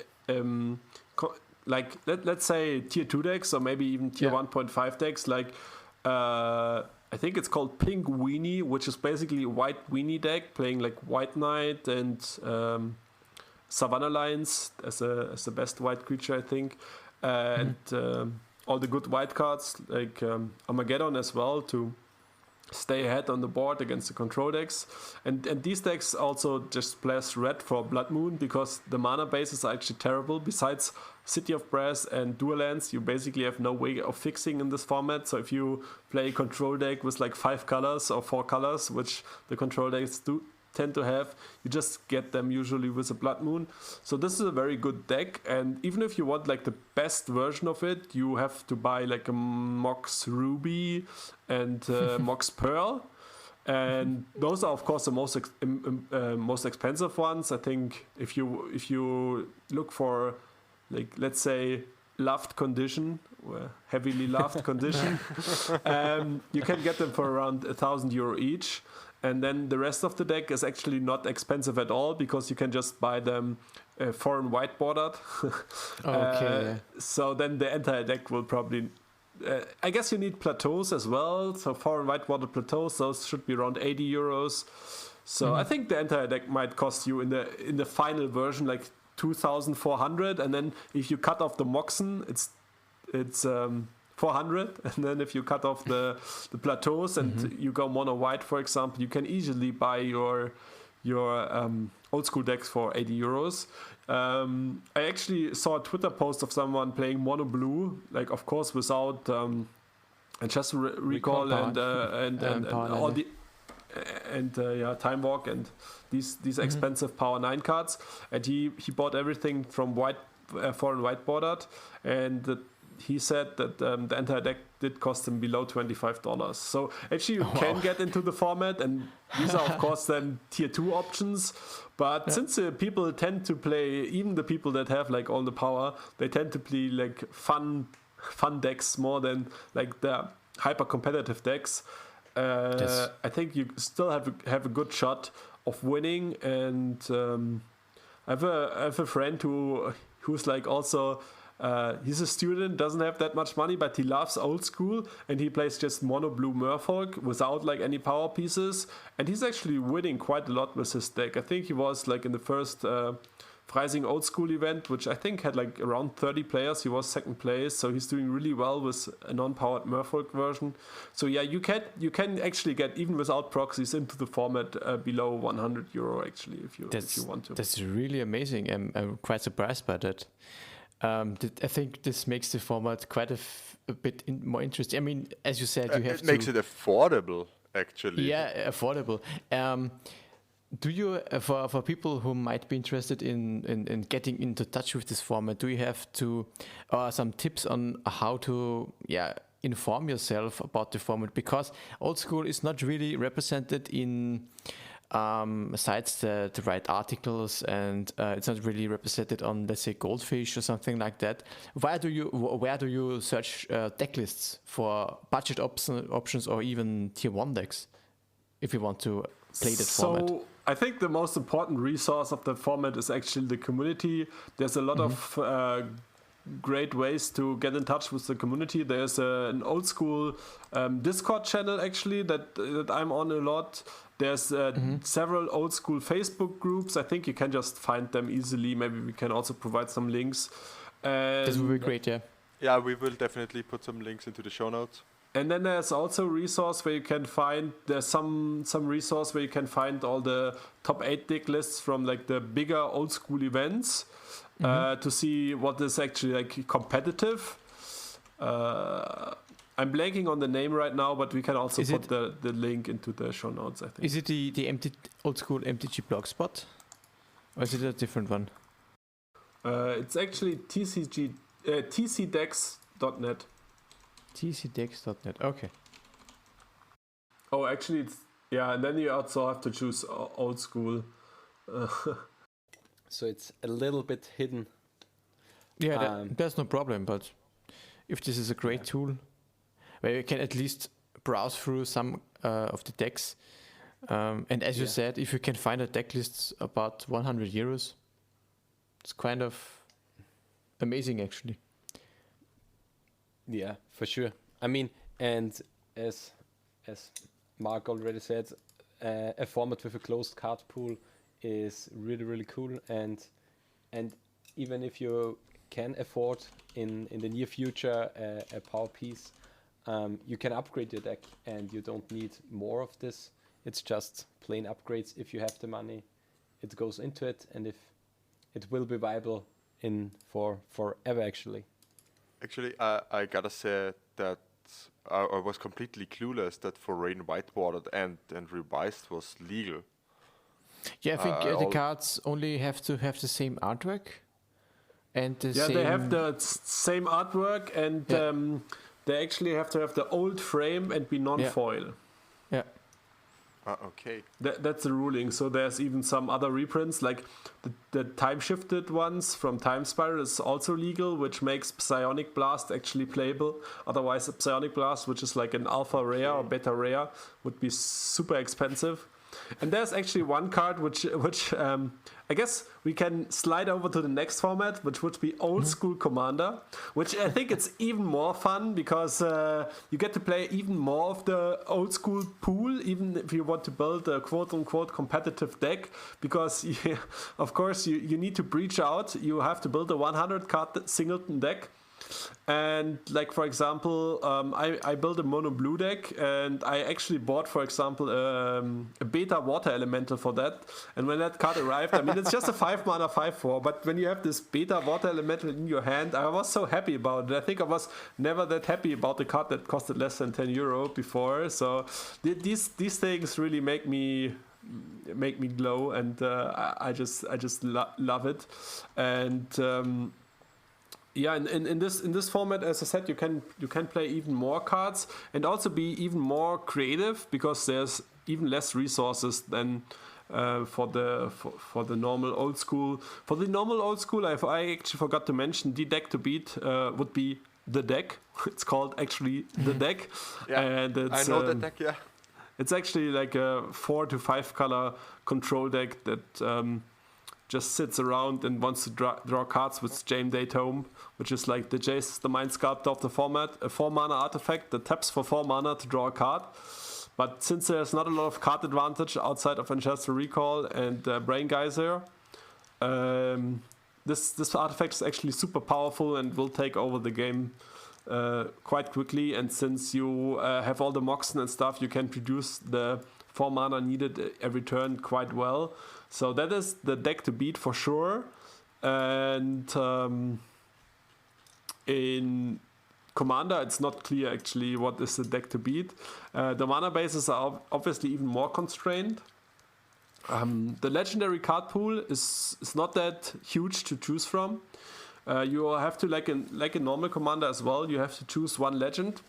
like let's say tier 2 decks or maybe even tier 1.5 decks. Like I think it's called Pink Weenie, which is basically a white weenie deck playing like White Knight and Savannah Lions as the best white creature, I think, and all the good white cards like Armageddon as well to stay ahead on the board against the control decks. And these decks also just splash red for Blood Moon because the mana bases are actually terrible. Besides City of Brass and Dual Lands, you basically have no way of fixing in this format. So if you play a control deck with like 5 colors or 4 colors, which the control decks do tend to have, you just get them usually with a Blood Moon. So this is a very good deck, and even if you want like the best version of it, you have to buy like a Mox Ruby and Mox Pearl, and those are of course the most expensive ones. I think if you look for like, let's say, loved condition, heavily loved condition, you can get them for around €1,000 each. And then the rest of the deck is actually not expensive at all because you can just buy them foreign white bordered. Okay. So then the entire deck will probably... I guess you need plateaus as well. So foreign white bordered plateaus, those should be around €80. So I think the entire deck might cost you in the final version like 2,400. And then if you cut off the Moxen, it's 400, and then if you cut off the plateaus and you go mono white, for example, you can easily buy your old school decks for €80. I actually saw a Twitter post of someone playing mono blue, like of course without and just recall and all the Time Walk and these expensive Power 9 cards, and he bought everything from foreign white bordered, and he said that the entire deck did cost him below $25. So actually you can get into the format, and these are of course then tier 2 options. But since people tend to play, even the people that have like all the power, they tend to play like fun decks more than like the hyper competitive decks. I think you still have a good shot of winning. And I have a friend who's like also... he's a student, doesn't have that much money, but he loves old school, and he plays just mono blue Merfolk without like any power pieces, and he's actually winning quite a lot with his deck. I think he was like in the first Freising old school event, which I think had like around 30 players. He was second place, so he's doing really well with a non-powered Merfolk version. So yeah, you can actually get, even without proxies, into the format below €100 actually if you want to. That's really amazing. I'm quite surprised by that. I think this makes the format quite a bit more interesting. I mean, as you said, you have it makes it affordable, actually. Yeah, affordable. Do you, for people who might be interested in getting into touch with this format, do you have some tips on how to inform yourself about the format? Because old school is not really represented in sites that write articles, and it's not really represented on, let's say, Goldfish or something like that. Where do you search deck lists for budget options or even tier 1 decks if you want to play that format? So I think the most important resource of the format is actually the community. There's a lot of great ways to get in touch with the community. There's an old school Discord channel actually that I'm on a lot. There's several old school Facebook groups. I think you can just find them easily. Maybe we can also provide some links. This would be great, yeah. Yeah, we will definitely put some links into the show notes. And then there's also a resource where you can find, there's some resource where you can find all the top 8 deck lists from like the bigger old school events to see what is actually like competitive. I'm blanking on the name right now, but we can also put the link into the show notes, I think. Is it the old school MTG Blogspot? Or is it a different one? It's actually tcdex.net. tcdex.net. Okay. Oh, actually, and then you also have to choose old school. So it's a little bit hidden. Yeah, that's no problem. But if this is a great tool, where you can at least browse through some of the decks, and as you said, if you can find a deck list about 100 euros, it's kind of amazing, actually. Yeah, for sure. I mean, and as Mark already said, a format with a closed card pool is really, really cool. And even if you can afford in the near future a power piece, you can upgrade your deck, and you don't need more of this. It's just plain upgrades. If you have the money, it goes into it, and if it will be viable for forever, actually. Actually, I gotta say that I was completely clueless that Foreign Whitewatered and Revised was legal. Yeah, I think the cards only have to have the same artwork. And they have the same artwork, and they actually have to have the old frame and be non-foil. Yeah. Okay. That's the ruling. So there's even some other reprints, like the time-shifted ones from Time Spiral is also legal, which makes Psionic Blast actually playable. Otherwise, a Psionic Blast, which is like an alpha rare or beta rare, would be super expensive. And there's actually one card which I guess we can slide over to the next format, which would be Old School Commander, which I think it's even more fun because you get to play even more of the old school pool, even if you want to build a quote-unquote competitive deck, because of course you need to breach out. You have to build a 100-card singleton deck. And like, for example, I built a mono blue deck, and I actually bought, for example, a beta water elemental for that. And when that card arrived, I mean, it's just a 5-mana 5/4, but when you have this beta water elemental in your hand, I was so happy about it. I think I was never that happy about the card that costed less than 10 euro before. So these things really make me glow, and I just love it. And in this format, as I said, you can play even more cards and also be even more creative, because there's even less resources than for the normal old school. For the normal old school, I actually forgot to mention the deck to beat would be the deck. It's called actually the deck. And it's, I know that deck. Yeah, it's actually like a 4 to 5 color control deck that just sits around and wants to draw cards with Jame Day Tome, which is like the Jace, the Mind Sculptor of the format, a 4-mana artifact that taps for 4 mana to draw a card. But since there's not a lot of card advantage outside of Ancestral Recall and Brain Geyser, this artifact is actually super powerful and will take over the game quite quickly. And since you have all the Moxen and stuff, you can produce the 4 mana needed every turn quite well. So that is the deck to beat for sure. And in Commander, it's not clear actually what is the deck to beat. The mana bases are obviously even more constrained. The legendary card pool is not that huge to choose from. You have to, like a normal Commander as well, you have to choose one legend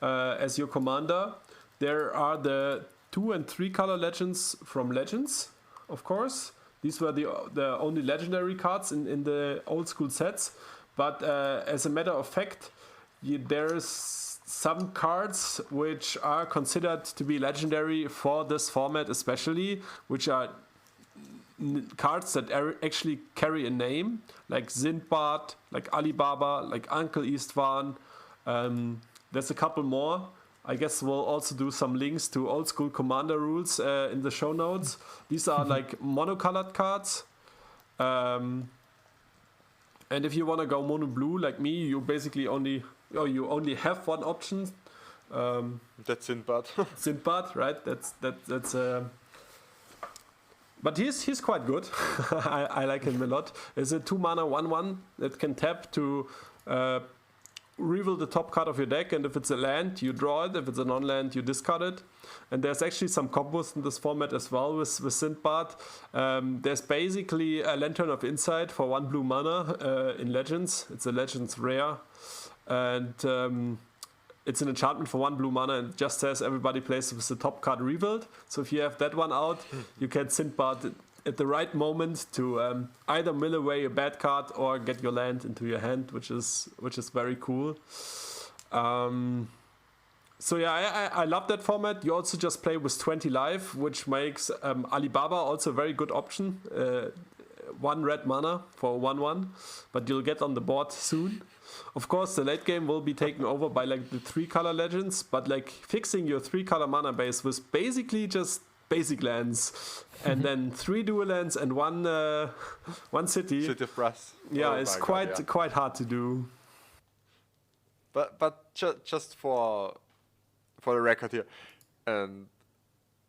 as your commander. There are the 2 and 3 color legends from Legends, of course. These were the only legendary cards in the old school sets. But as a matter of fact, there's some cards which are considered to be legendary for this format especially, which are cards that actually carry a name, like Sindbad, like Alibaba, like Uncle Istvan. There's a couple more. I guess we'll also do some links to old school commander rules in the show notes. These are like monocolored cards. And if you want to go mono blue like me, you basically only have one option. That's Sindbad. Sindbad, right? That's but he's quite good. I like him a lot. It's a 2 mana 1/1 that can tap to reveal the top card of your deck, and if it's a land, you draw it. If it's a non-land, you discard it. And there's actually some combos in this format as well with Sindbad. There's basically a Lantern of Insight for 1 blue mana in Legends. It's a Legends rare. And it's an enchantment for 1 blue mana and just says everybody plays with the top card revealed. So if you have that one out, you can Sindbad at the right moment to either mill away a bad card or get your land into your hand, which is very cool. So yeah, I love that format. You also just play with 20 life, which makes Alibaba also a very good option. 1 red mana for 1/1, but you'll get on the board soon. Of course, the late game will be taken over by like the 3-color legends, but like fixing your 3-color mana base with basically just basic lands, and then 3 dual lands and one city. City of Brass. Yeah, Oh it's my quite God, yeah. quite hard to do. But just for the record here, and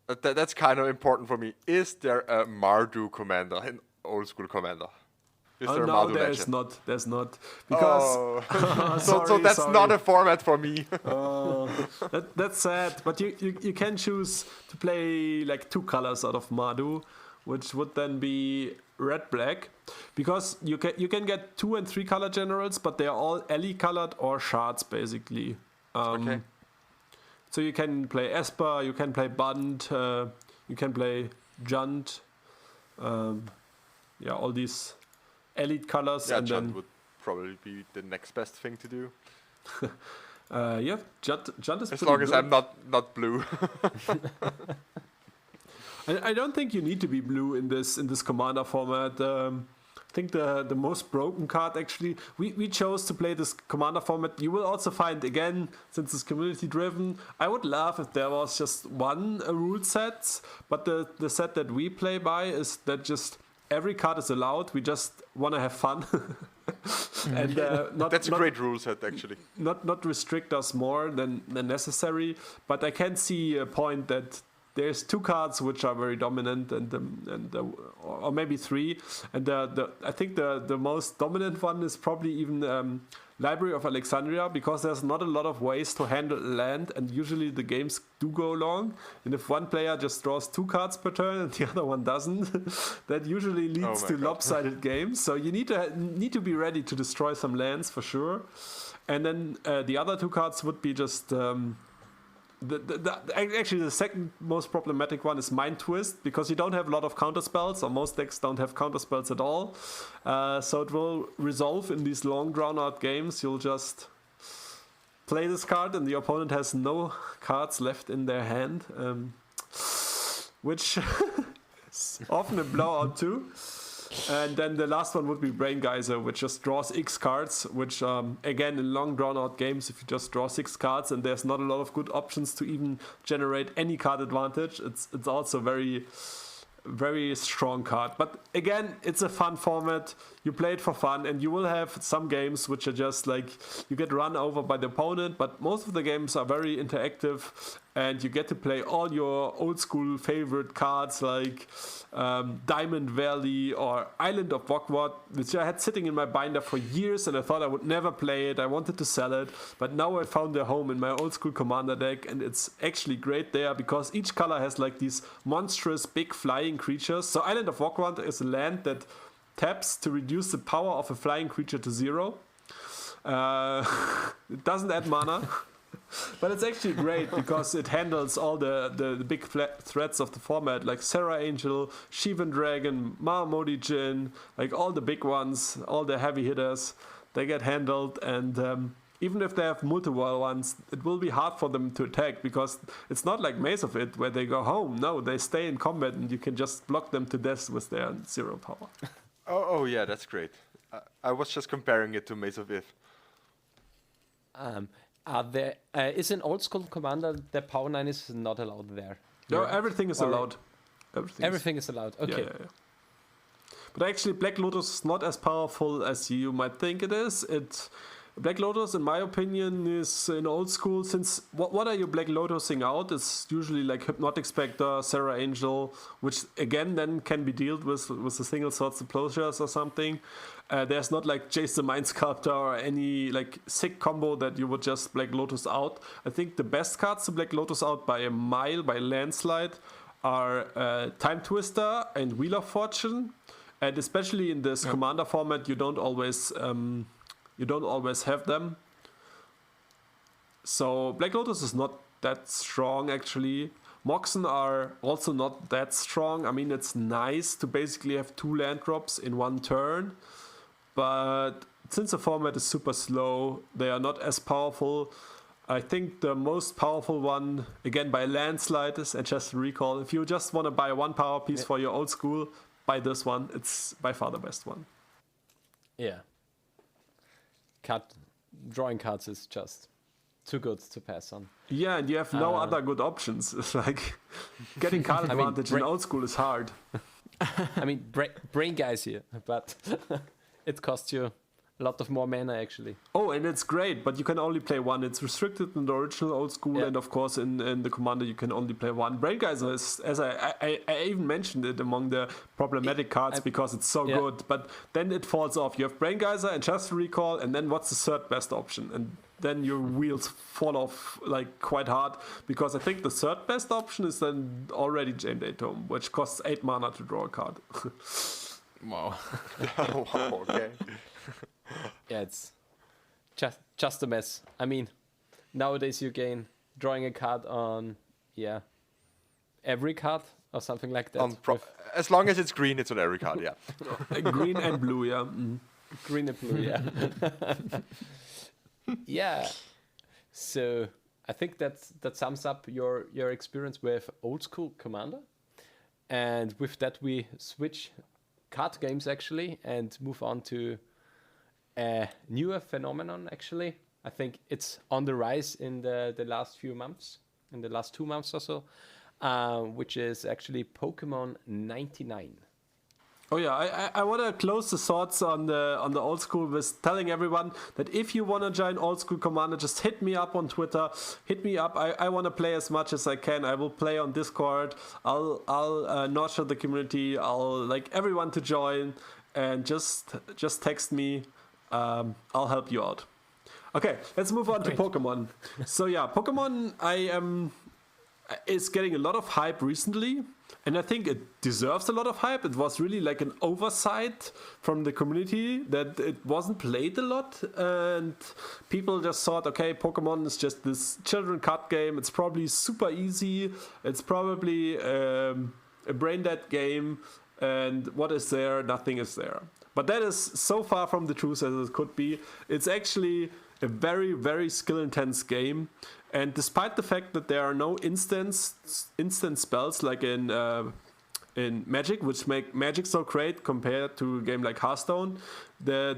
that's kind of important for me. Is there a Mardu commander, an old school commander? Is there a No, Mardu there's legend? not. There's not because So that's not a format for me. that's sad. But you can choose to play like 2 colors out of Mardu, which would then be red black, because you can get 2 and 3 color generals, but they are all alley colored or shards basically. Okay. So you can play Esper, you can play Bund, you can play Junt. All these elite colors. Yeah, and Junt then would probably be the next best thing to do. Junt is As pretty long as good. I'm not blue. I don't think you need to be blue in this commander format. I think the most broken card actually. We chose to play this commander format. You will also find, again, since it's community driven, I would love if there was just one rule set, but the set that we play by is that just every card is allowed. We just want to have fun. And That's a great rule set, actually. not restrict us more than necessary. But I can see a point that there's 2 cards which are very dominant, or maybe 3. And I think the most dominant one is probably even Library of Alexandria, because there's not a lot of ways to handle land, and usually the games do go long. And if one player just draws 2 cards per turn and the other one doesn't, that usually leads my to God. lopsided games. So you need to be ready to destroy some lands for sure. And then the other 2 cards would be just actually the second most problematic one is Mind Twist, because you don't have a lot of counter spells, or most decks don't have counter spells at all. So it will resolve in these long drawn out games. You'll just play this card and the opponent has no cards left in their hand, which is often a blowout too. And then the last one would be Brain Geyser, which just draws X cards, which again, in long drawn out games, if you just draw 6 cards and there's not a lot of good options to even generate any card advantage, it's also very, very strong card. But again, it's a fun format. You play it for fun, and you will have some games which are just like you get run over by the opponent, but most of the games are very interactive, and you get to play all your old school favorite cards like Diamond Valley or Island of Vogt, which I had sitting in my binder for years, and I thought I would never play it. I wanted to sell it, but now I found a home in my old school commander deck, and it's actually great there because each color has like these monstrous big flying creatures. So Island of Vogt is a land that taps to reduce the power of a flying creature to 0. It doesn't add mana. But it's actually great because it handles all the big threats of the format, like Serra Angel, Shivan Dragon, Mahamodi Jin, like all the big ones, all the heavy hitters, they get handled. And even if they have multiple ones, it will be hard for them to attack because it's not like Maze of It where they go home. No, they stay in combat and you can just block them to death with their 0 power. Oh yeah, that's great. I was just comparing it to Maze of Ith. Is an old school commander the power 9 is not allowed there? No, everything is Or- allowed. Everything is allowed. Okay. Yeah. But actually, Black Lotus is not as powerful as you might think it is. Black Lotus, in my opinion, is in old school. Since what are you Black Lotusing out? It's usually like Hypnotic Spectre, Sarah Angel, which again then can be dealt with the single swords closures or something. There's not like Jace the Mind Sculptor or any like sick combo that you would just Black Lotus out. I think the best cards to Black Lotus out by a mile, by landslide, are Time Twister and Wheel of Fortune. And especially in this commander format, you don't always have them. So Black Lotus is not that strong actually. Moxen are also not that strong. I mean, it's nice to basically have 2 land drops in one turn, but since the format is super slow, they are not as powerful. I think the most powerful one, again by landslide, is Adjust Recall. If you just want to buy one power piece for your old school, buy this one. It's by far the best one. Yeah. Drawing cards is just too good to pass on. Yeah, and you have no other good options. It's like getting card advantage in old school is hard. I mean, brain guys here, but it costs you a lot of more mana actually. Oh, and it's great, but you can only play one. It's restricted in the original old school, and of course in the commander you can only play one. Brain Geyser is, as I even mentioned it among the problematic cards because it's so good, but then it falls off. You have Brain Geyser and Just Recall, and then what's the third best option? And then your wheels fall off like quite hard, because I think the third best option is then already Jane Tome, which costs 8 mana to draw a card. Wow. Wow, okay. Yeah, it's just a mess. I mean, nowadays you gain drawing a card on every card or something like that. As long as it's green, it's on every card, yeah. Green and blue, yeah. Mm. Green and blue, yeah. Yeah. So I think that sums up your experience with old school Commander. And with that we switch card games actually and move on to a newer phenomenon actually. I think it's on the rise in the last few months, in the last 2 months or so, which is actually Pokemon 99. Oh yeah, I want to close the thoughts on the old school with telling everyone that if you want to join old school Commander, just hit me up on Twitter. Hit me up. I want to play as much as I can. I will play on Discord. I'll nurture the community. I'll like everyone to join, and just text me. I'll help you out. Okay, let's move on to Pokemon. So yeah, Pokemon is getting a lot of hype recently, and I think it deserves a lot of hype. It was really like an oversight from the community that it wasn't played a lot, and people just thought, okay, Pokemon is just this children card game. It's probably super easy. It's probably a brain dead game, and what is there? Nothing is there. But that is so far from the truth as it could be. It's actually a very, very skill-intense game. And despite the fact that there are no instant spells like in Magic, which make Magic so great compared to a game like Hearthstone, the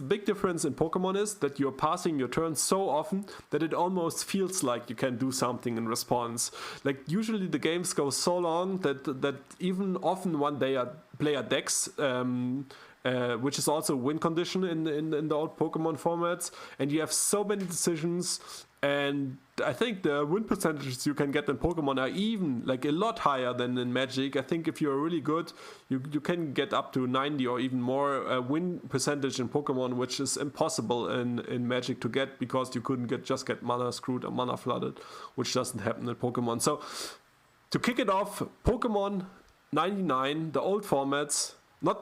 big difference in Pokemon is that you're passing your turn so often that it almost feels like you can do something in response. Like usually the games go so long that even often one day player decks, which is also a win condition in the old Pokemon formats, and you have so many decisions, and I think the win percentages you can get in Pokemon are even like a lot higher than in Magic. I think if you're really good, you can get up to 90 or even more win percentage in Pokemon, which is impossible in Magic to get, because you couldn't get mana screwed or mana flooded, which doesn't happen in Pokemon. So to kick it off, Pokemon 99, the old formats.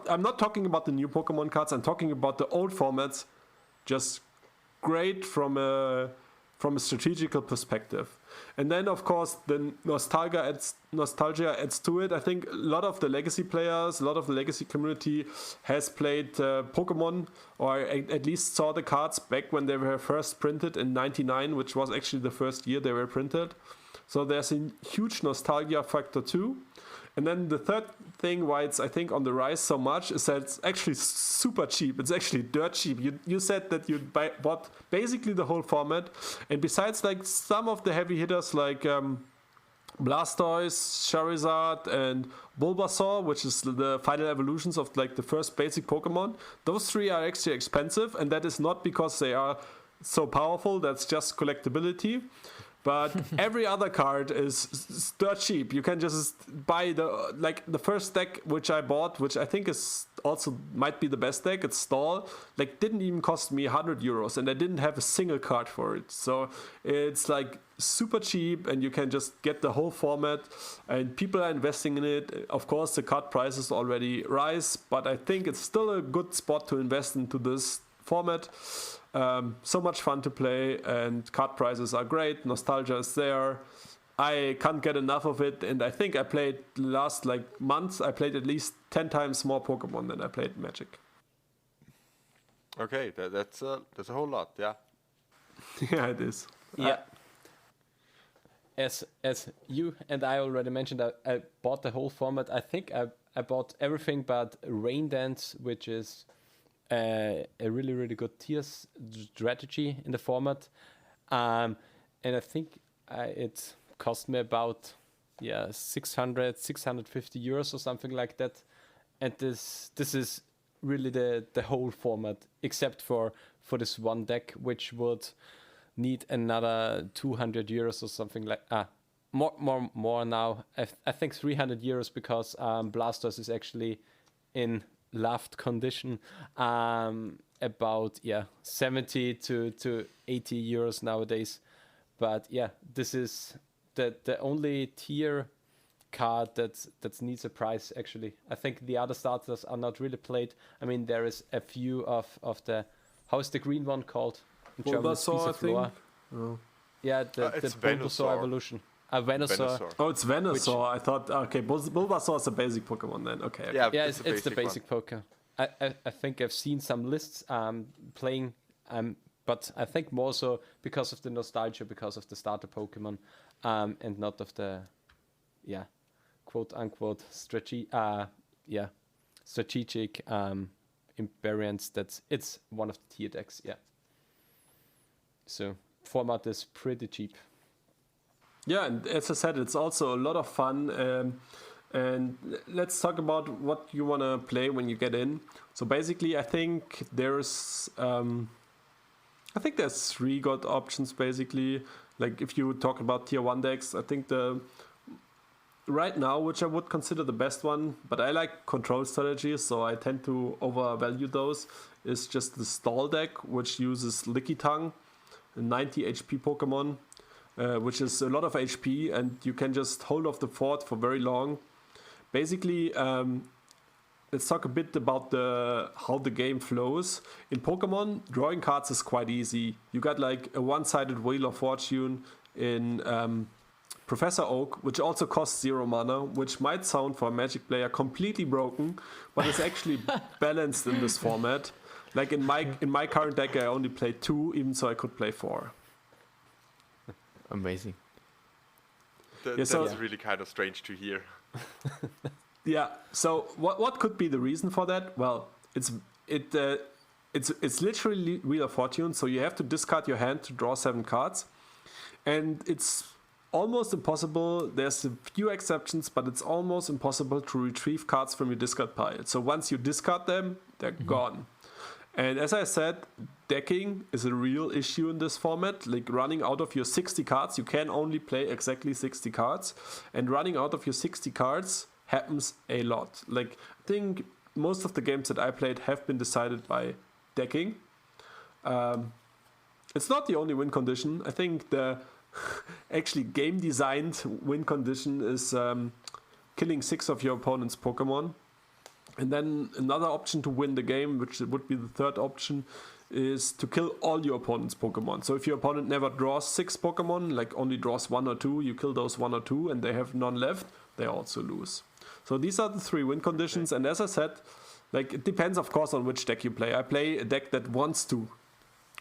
I'm not talking about the new Pokemon cards. I'm talking about the old formats. Just great from a strategical perspective. And then, of course, the nostalgia adds to it. I think a lot of the legacy players, a lot of the legacy community has played Pokemon, or at least saw the cards back when they were first printed in '99, which was actually the first year they were printed. So there's a huge nostalgia factor too. And then the third thing why it's, I think, on the rise so much is that it's actually super cheap. It's actually dirt cheap. You said that you bought basically the whole format. And besides like some of the heavy hitters like Blastoise, Charizard, and Bulbasaur, which is the final evolutions of like the first basic Pokemon. Those 3 are actually expensive, and that is not because they are so powerful. That's just collectability. But every other card is dirt cheap. You can just buy the first deck which I bought, which I think is also might be the best deck. It's Stall. Like didn't even cost me €100, and I didn't have a single card for it. So it's like super cheap, and you can just get the whole format. And people are investing in it. Of course, the card prices already rise, but I think it's still a good spot to invest into this format. So much fun to play, and card prices are great. Nostalgia is there. I can't get enough of it, and I think I played last months. I played at least 10 times more Pokemon than I played Magic. Okay, that's a whole lot. Yeah. Yeah, it is. Yeah. As you and I already mentioned, I bought the whole format. I think I bought everything but Rain Dance, which is a really, really good tier strategy in the format. And I think it cost me about 650 euros or something like that. And this is really the whole format, except for this one deck, which would need another 200 euros or something like more now. I think 300 euros because Blastoise is actually in loved condition, about 70 to 80 euros nowadays. But yeah, this is the only tier card that needs a price actually. I think the other starters are not really played. I mean, there is a few of the, how is the green one called in German? Bulbasaur, I think. Oh. Yeah, the Bulbasaur Venusaur. evolution. Venusaur. Oh, it's Venusaur. I thought, okay, Bulbasaur is a basic Pokemon then. Okay. Yeah, Yeah, it's the one. basic poker. I think I've seen some lists playing, but I think more so because of the nostalgia, because of the starter Pokemon, and not of the, quote unquote strategic invariants. It's one of the tier decks. Yeah. So format is pretty cheap. Yeah, and as I said, it's also a lot of fun. And let's talk about what you want to play when you get in. So basically, I think there's 3 good options basically. Like if you talk about tier 1 decks, I think right now, which I would consider the best one, but I like control strategies, so I tend to overvalue those, is just the Stall deck, which uses Lickitung, a 90 HP Pokemon, which is a lot of HP, and you can just hold off the fort for very long. Basically, let's talk a bit about how the game flows. In Pokemon, drawing cards is quite easy. You got like a one-sided Wheel of Fortune in Professor Oak, which also costs 0 mana, which might sound for a Magic player completely broken, but it's actually balanced in this format. Like in my current deck, I only played 2, even so I could play 4. Amazing. That's really kind of strange to hear. Yeah. So what could be the reason for that? Well, it's literally Wheel of Fortune. So you have to discard your hand to draw 7 cards, and it's almost impossible. There's a few exceptions, but it's almost impossible to retrieve cards from your discard pile. So once you discard them, they're gone. And as I said, decking is a real issue in this format. Like running out of your 60 cards, you can only play exactly 60 cards. And running out of your 60 cards happens a lot. Like I think most of the games that I played have been decided by decking. It's not the only win condition. I think the actually game designed win condition is killing 6 of your opponent's Pokemon. And then another option to win the game, which would be the third option, is to kill all your opponent's Pokemon. So if your opponent never draws 6 Pokemon, like only draws 1 or 2, you kill those 1 or 2 and they have none left, they also lose. So these are the 3 win conditions. Okay. And as I said, like it depends of course on which deck you play. I play a deck that wants to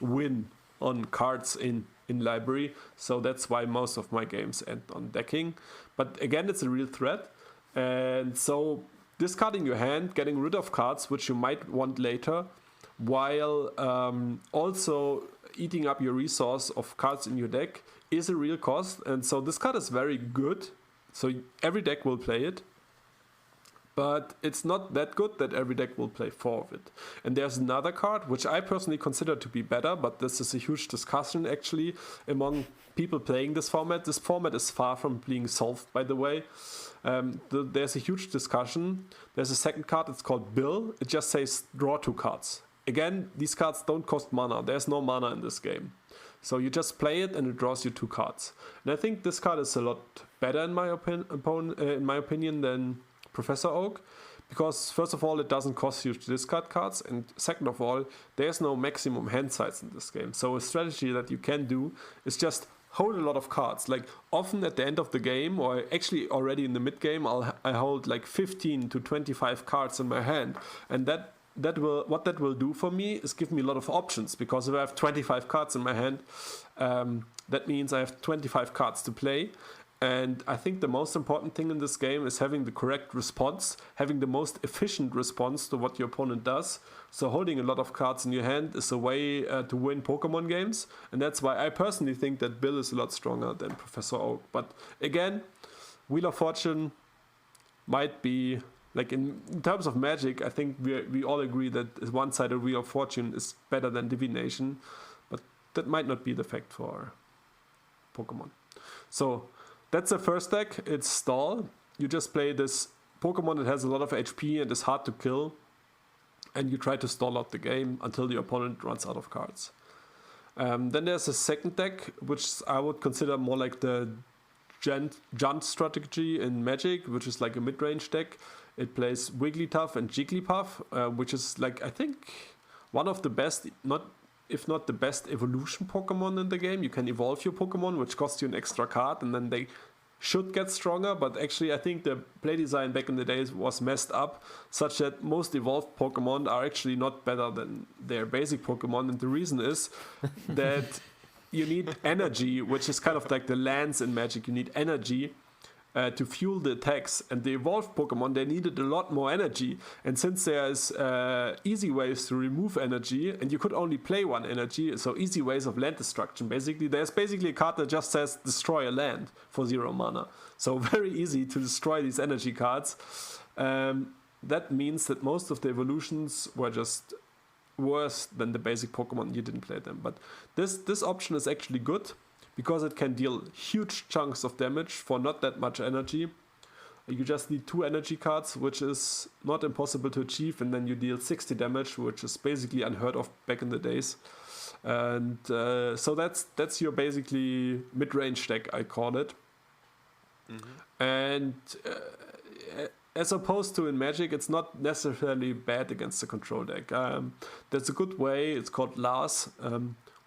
win on cards in library. So that's why most of my games end on decking. But again, it's a real threat. And so discarding your hand, getting rid of cards which you might want later, while also eating up your resource of cards in your deck is a real cost. And so this card is very good So every deck will play it, but it's not that good that every deck will play 4 of it. And there's another card which I personally consider to be better, but this is a huge discussion actually among people playing this format. This format is far from being solved, by the way. There's a huge discussion. There's a second card, it's called Bill. It just says draw 2 cards. Again, these cards don't cost mana. There's no mana in this game. So you just play it and it draws you 2 cards. And I think this card is a lot better in my opinion than Professor Oak, because first of all it doesn't cost you to discard cards, and second of all there's no maximum hand size in this game. So a strategy that you can do is just hold a lot of cards. Like often at the end of the game, or actually already in the mid game, I hold like 15 to 25 cards in my hand, and that will do for me is give me a lot of options, because if I have 25 cards in my hand, that means I have 25 cards to play. And I think the most important thing in this game is having the correct response, having the most efficient response to what your opponent does. So holding a lot of cards in your hand is a way to win Pokemon games. And that's why I personally think that Bill is a lot stronger than Professor Oak. But again, Wheel of Fortune might be, like in terms of Magic, I think we all agree that one-sided Wheel of Fortune is better than Divination. But that might not be the fact for Pokemon. So that's the first deck. It's Stall. You just play this Pokemon that has a lot of HP and is hard to kill, and you try to stall out the game until the opponent runs out of cards. Then there's a second deck, which I would consider more like the Junt strategy in Magic, which is like a mid-range deck. It plays Wigglytuff and Jigglypuff, which is like, I think, one of the best, if not the best evolution Pokemon in the game. You can evolve your Pokemon, which costs you an extra card, and then they should get stronger. But actually, I think the play design back in the days was messed up, such that most evolved Pokemon are actually not better than their basic Pokemon. And the reason is that you need energy, which is kind of like the lands in Magic. You need energy to fuel the attacks, and the evolved Pokemon, they needed a lot more energy. And since there's easy ways to remove energy, and you could only play one energy, so easy ways of land destruction, basically, there's basically a card that just says destroy a land for 0 mana. So very easy to destroy these energy cards. That means that most of the evolutions were just worse than the basic Pokemon. You didn't play them. But this option is actually good, because it can deal huge chunks of damage for not that much energy. You just need 2 energy cards, which is not impossible to achieve, and then you deal 60 damage, which is basically unheard of back in the days. And so that's your basically mid-range deck, I call it. Mm-hmm. And as opposed to in Magic, it's not necessarily bad against the control deck. There's a good way, it's called Lars,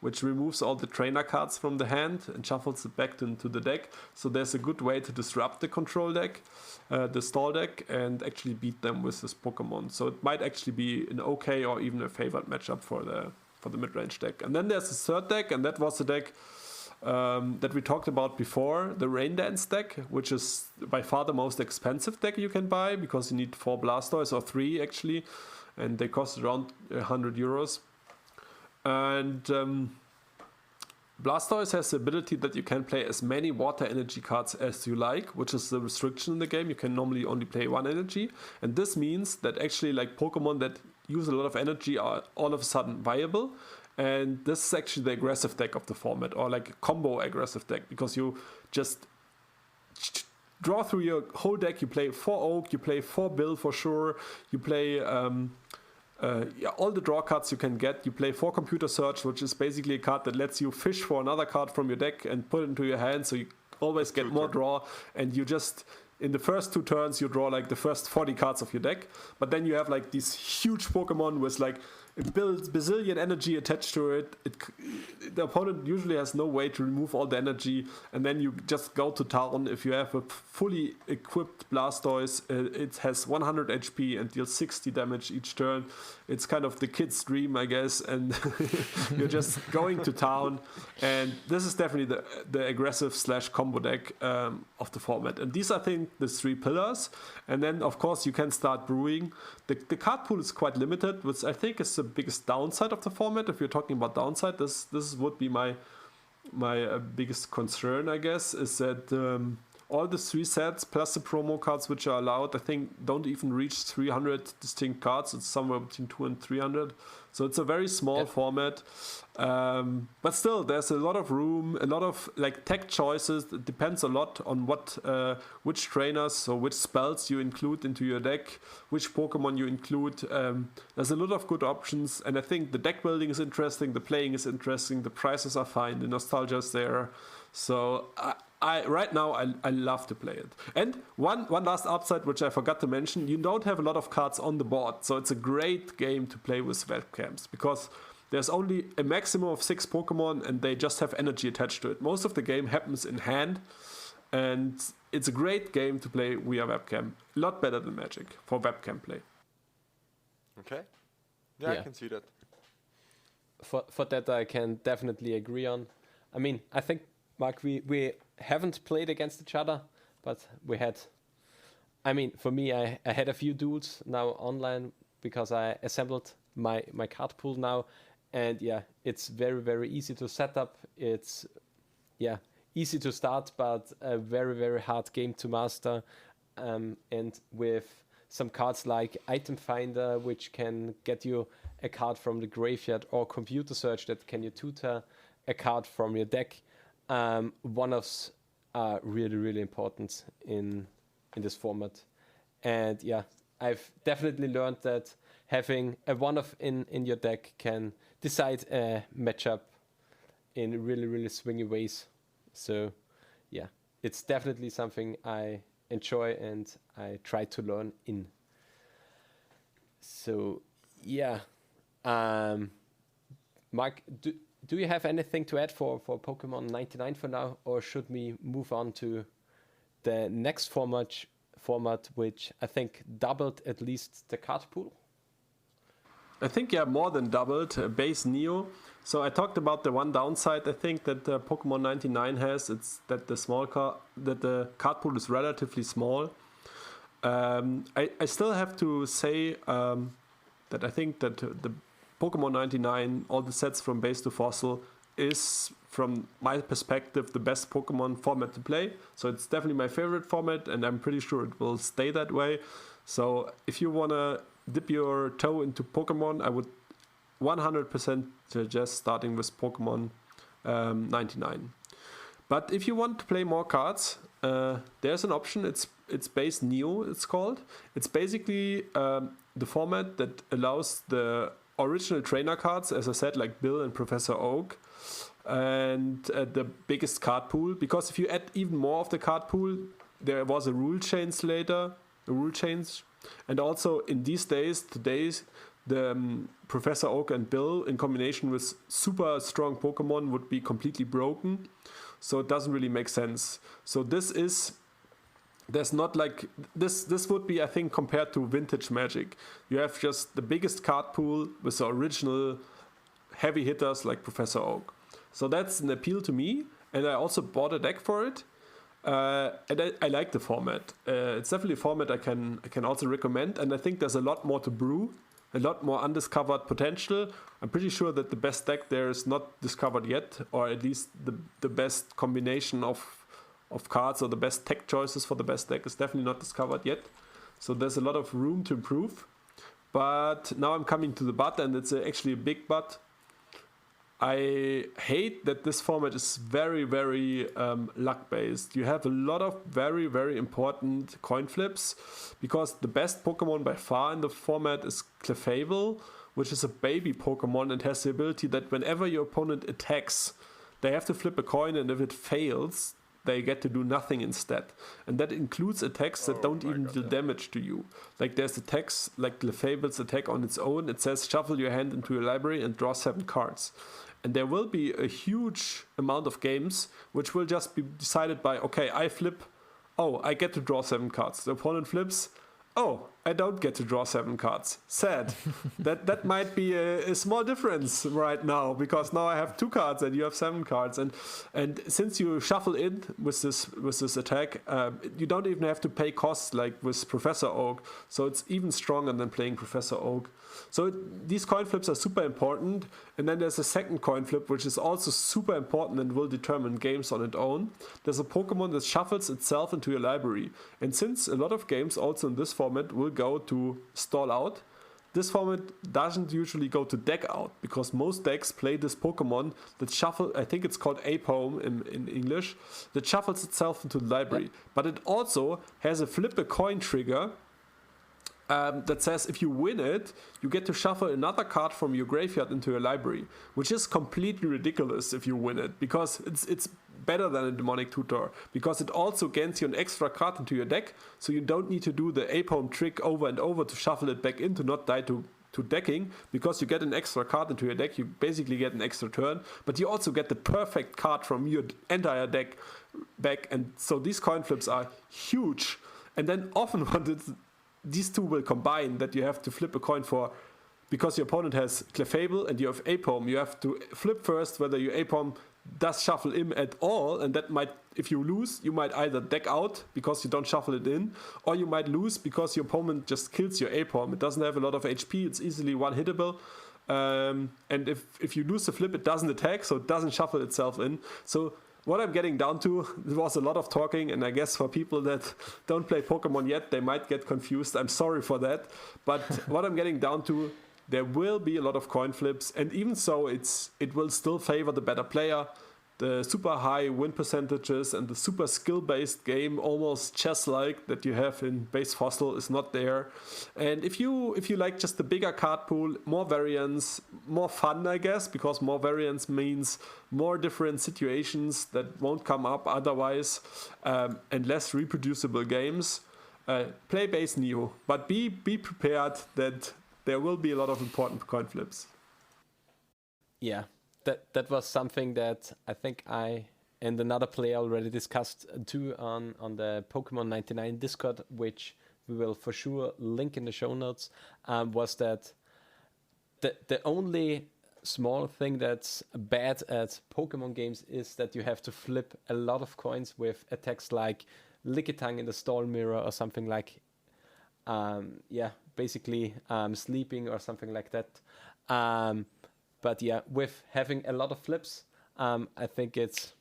which removes all the trainer cards from the hand and shuffles it back into the deck. So there's a good way to disrupt the control deck, the stall deck, and actually beat them with this Pokemon. So it might actually be an okay or even a favored matchup for the mid-range deck. And then there's a third deck, and that was the deck that we talked about before, the Rain Dance deck, which is by far the most expensive deck you can buy, because you need 4 Blastoise, or 3 actually, and they cost around €100. And Blastoise has the ability that you can play as many water energy cards as you like, which is the restriction in the game. You can normally only play 1 energy, and this means that actually like Pokemon that use a lot of energy are all of a sudden viable. And this is actually the aggressive deck of the format, or like a combo aggressive deck, because you just draw through your whole deck. You play 4 Oak, you play 4 Bill for sure, you play all the draw cards you can get. You play 4 Computer Search, which is basically a card that lets you fish for another card from your deck and put it into your hand, so you always get more draw, and you just, in the first 2 turns, you draw like the first 40 cards of your deck. But then you have like these huge Pokemon with like it builds bazillion energy attached to it. The opponent usually has no way to remove all the energy, and then you just go to town. If you have a fully equipped Blastoise, it has 100 HP and deals 60 damage each turn. It's kind of the kid's dream, I guess, and you're just going to town. And this is definitely the aggressive / combo deck of the format. And these are, I think, the 3 pillars. And then, of course, you can start brewing. The card pool is quite limited, which I think is the biggest downside of the format. If you're talking about downside, this would be my biggest concern, I guess, is that all the 3 sets plus the promo cards which are allowed, I think, don't even reach 300 distinct cards. It's somewhere between 200 and 300. So it's a very small format. But still, there's a lot of room, a lot of like tech choices. It depends a lot on which trainers, so which spells you include into your deck, which Pokemon you include. There's a lot of good options, and I think the deck building is interesting, the playing is interesting, the prices are fine, the nostalgia is there. So I right now I love to play it. And one last upside which I forgot to mention, you don't have a lot of cards on the board, so it's a great game to play with webcams because there's only a maximum of 6 Pokemon and they just have energy attached to it. Most of the game happens in hand, and it's a great game to play via webcam. A lot better than Magic for webcam play. Okay. Yeah, I can see that. For that I can definitely agree on. I mean, I think, Mark, we haven't played against each other, but we had... I mean, for me, I had a few duels now online because I assembled my card pool now. And yeah, it's very, very easy to set up. It's, easy to start, but a very, very hard game to master. And with some cards like Item Finder, which can get you a card from the graveyard, or Computer Search that can you tutor a card from your deck. One-offs are really, really important in this format. And yeah, I've definitely learned that having a one-off in your deck can decide a matchup in really, really swingy ways. So yeah, it's definitely something I enjoy and I try to learn in. So yeah, Mark, do you have anything to add for Pokemon 99 for now, or should we move on to the next format, which I think doubled at least the card pool? I think, more than doubled, base Neo. So I talked about the one downside I think that Pokemon 99 has. It's that the card pool is relatively small. I still have to say that I think that the Pokemon 99, all the sets from base to fossil, is, from my perspective, the best Pokemon format to play. So it's definitely my favorite format, and I'm pretty sure it will stay that way. So if you want to dip your toe into Pokemon, I would 100% suggest starting with Pokemon 99. But if you want to play more cards, there's an option. It's base Neo, it's called. It's basically the format that allows the original trainer cards, as I said, like Bill and Professor Oak, and the biggest card pool. Because if you add even more of the card pool, there was a rule change later, and also in these days, the Professor Oak and Bill in combination with super strong Pokemon would be completely broken. So it doesn't really make sense. So this would be, I think, compared to vintage Magic. You have just the biggest card pool with the original heavy hitters like Professor Oak. So that's an appeal to me, and I also bought a deck for it. And I like the format. It's definitely a format I can also recommend, and I think there's a lot more to brew, a lot more undiscovered potential. I'm pretty sure that the best deck there is not discovered yet, or at least the best combination of cards, or the best tech choices for the best deck is definitely not discovered yet. So there's a lot of room to improve. But now I'm coming to the but, and it's actually a big but. I hate that this format is very, very luck-based. You have a lot of very, very important coin flips, because the best Pokemon by far in the format is Clefable, which is a baby Pokemon and has the ability that whenever your opponent attacks, they have to flip a coin, and if it fails, they get to do nothing instead. And that includes attacks that don't even deal damage to you. Like there's attacks, like Clefable's attack on its own. It says shuffle your hand into your library and draw 7 cards. And there will be a huge amount of games which will just be decided by, okay, I flip, oh, I get to draw 7 cards. The opponent flips, oh, I don't get to draw 7 cards. Sad. that might be a small difference right now, because now I have 2 cards and you have 7 cards, and since you shuffle in with this attack, you don't even have to pay costs like with Professor Oak. So it's even stronger than playing Professor Oak. So these coin flips are super important. And then there's a second coin flip, which is also super important and will determine games on its own. There's a Pokemon that shuffles itself into your library. And since a lot of games also in this format will go to stall out, this format doesn't usually go to deck out, because most decks play this Pokemon that shuffle, I think it's called Apoem in English, that shuffles itself into the library. But it also has a flip a coin trigger that says if you win it, you get to shuffle another card from your graveyard into your library, which is completely ridiculous if you win it, because it's better than a Demonic Tutor, because it also gains you an extra card into your deck, so you don't need to do the Apoem trick over and over to shuffle it back in to not die to decking, because you get an extra card into your deck. You basically get an extra turn, but you also get the perfect card from your entire deck back, and so these coin flips are huge. And then often when these two will combine, that you have to flip a coin for, because your opponent has Clefable and you have Apoem, you have to flip first whether your Apoem does shuffle in at all, and that might, if you lose, you might either deck out because you don't shuffle it in, or you might lose because your opponent just kills your Apoem. It doesn't have a lot of HP, it's easily one-hittable, and if you lose the flip, it doesn't attack, so it doesn't shuffle itself in. So what I'm getting down to, there was a lot of talking, and I guess for people that don't play Pokemon yet, they might get confused. I'm sorry for that, but what I'm getting down to, there will be a lot of coin flips, and even so, it will still favor the better player. The super high win percentages and the super skill-based game, almost chess-like, that you have in base Fossil is not there. And if you like just the bigger card pool, more variants, more fun, I guess, because more variants means more different situations that won't come up otherwise, and less reproducible games, play base Neo. But be prepared that there will be a lot of important coin flips. Yeah, that was something that I think I and another player already discussed too on the Pokemon 99 Discord, which we will for sure link in the show notes, was that the only small thing that's bad at Pokemon games is that you have to flip a lot of coins with attacks like Lickitung in the Stall Mirror or something like basically sleeping or something like that. But yeah, with having a lot of flips, I think it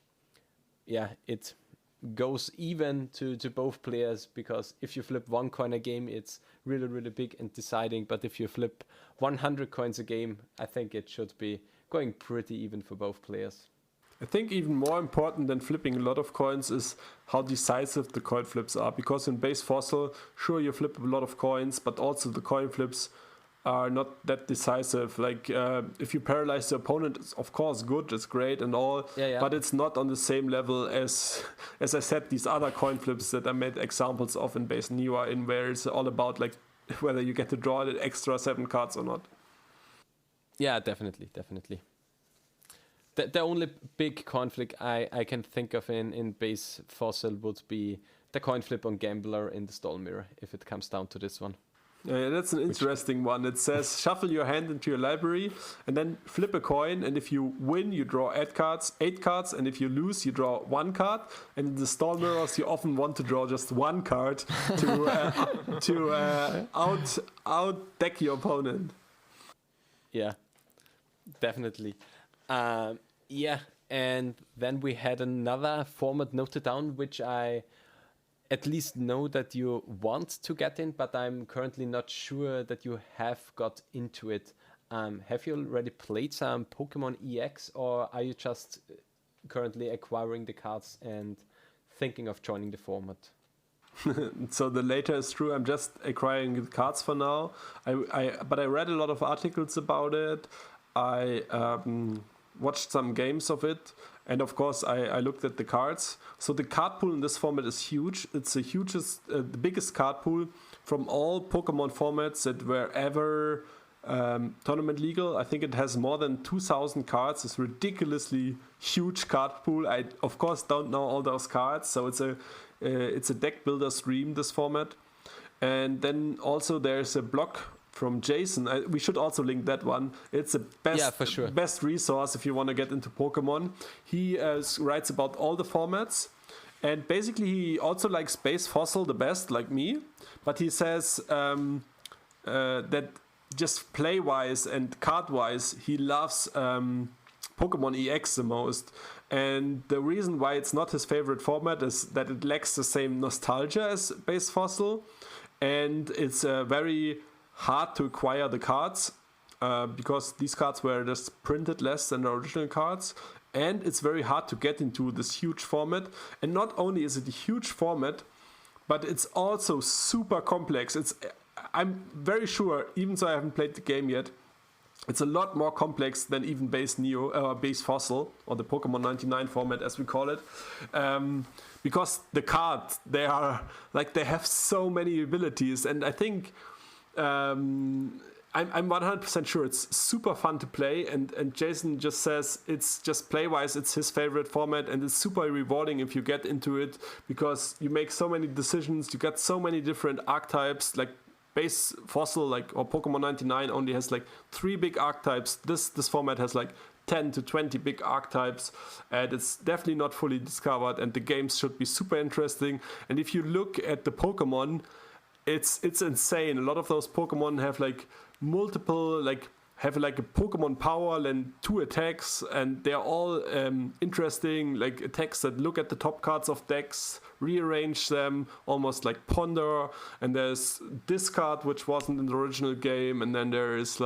goes even to both players, because if you flip 1 coin a game, it's really, really big and deciding. But if you flip 100 coins a game, I think it should be going pretty even for both players. I think even more important than flipping a lot of coins is how decisive the coin flips are, because in base Fossil, sure, you flip a lot of coins, but also the coin flips are not that decisive. Like if you paralyze the opponent, it's of course good, it's great and all, but it's not on the same level as I said, these other coin flips that I made examples of in base Neo, in where it's all about like whether you get to draw the extra 7 cards or not. Yeah, definitely. The only big conflict I can think of in base Fossil would be the coin flip on Gambler in the Stall Mirror, if it comes down to this one. Yeah, that's an interesting one. It says shuffle your hand into your library and then flip a coin, and if you win, you draw 8 cards, and if you lose, you draw 1 card. And in the Stall Mirrors, you often want to draw just 1 card to out deck your opponent. Yeah, definitely. And then we had another format noted down, which I at least know that you want to get in, but I'm currently not sure that you have got into it. Have you already played some Pokemon EX, or are you just currently acquiring the cards and thinking of joining the format? So the latter is true. I'm just acquiring the cards for now. But I read a lot of articles about it. I watched some games of it, and of course I looked at the cards. So the card pool in this format is huge. It's the biggest card pool from all Pokemon formats that were ever tournament legal. I think it has more than 2,000 cards. It's a ridiculously huge card pool. I of course don't know all those cards, so it's a deck builder stream, this format. And then also there's a blog from Jason. We should also link that one. It's the best, for sure. best resource if you want to get into Pokemon. He writes about all the formats. And basically, he also likes Space Fossil the best, like me. But he says that just play-wise and card-wise, he loves Pokemon EX the most. And the reason why it's not his favorite format is that it lacks the same nostalgia as Space Fossil. And it's very hard to acquire the cards because these cards were just printed less than the original cards. And it's very hard to get into this huge format. And not only is it a huge format, but it's also super complex. I'm very sure, even though I haven't played the game yet, it's a lot more complex than even base Fossil, or the Pokemon 99 format as we call it. Because the cards, they have so many abilities. And I think I'm 100% sure it's super fun to play, and Jason just says it's just play-wise, it's his favorite format, and it's super rewarding if you get into it, because you make so many decisions, you get so many different archetypes, like base Fossil, or Pokemon 99 only has 3 big archetypes. This format has 10 to 20 big archetypes, and it's definitely not fully discovered, and the games should be super interesting. And if you look at the Pokemon, it's insane. A lot of those Pokemon have multiple have a Pokemon power and 2 attacks, and they're all interesting, attacks that look at the top cards of decks, rearrange them almost like Ponder, and there's discard, which wasn't in the original game, and then there is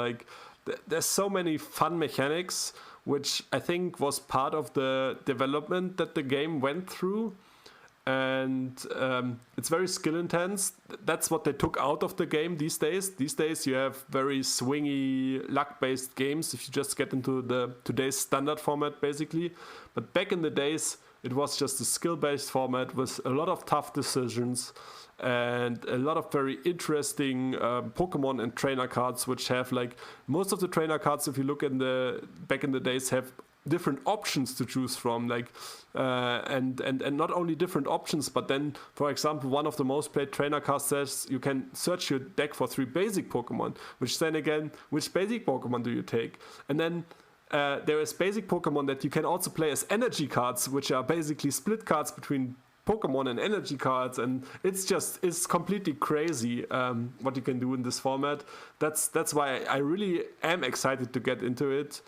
there's so many fun mechanics, which I think was part of the development that the game went through. And it's very skill intense. That's what they took out of the game these days. These days you have very swingy, luck-based games if you just get into today's standard format, basically. But back in the days, it was just a skill-based format with a lot of tough decisions and a lot of very interesting Pokemon and trainer cards, which have most of the trainer cards, if you look back in the days, have different options to choose from, and not only different options, but then, for example, one of the most played trainer cards says you can search your deck for 3 basic Pokemon, which then again, which basic Pokemon do you take? And then there is basic Pokemon that you can also play as energy cards, which are basically split cards between Pokemon and energy cards, and it's completely crazy what you can do in this format. That's why I really am excited to get into it.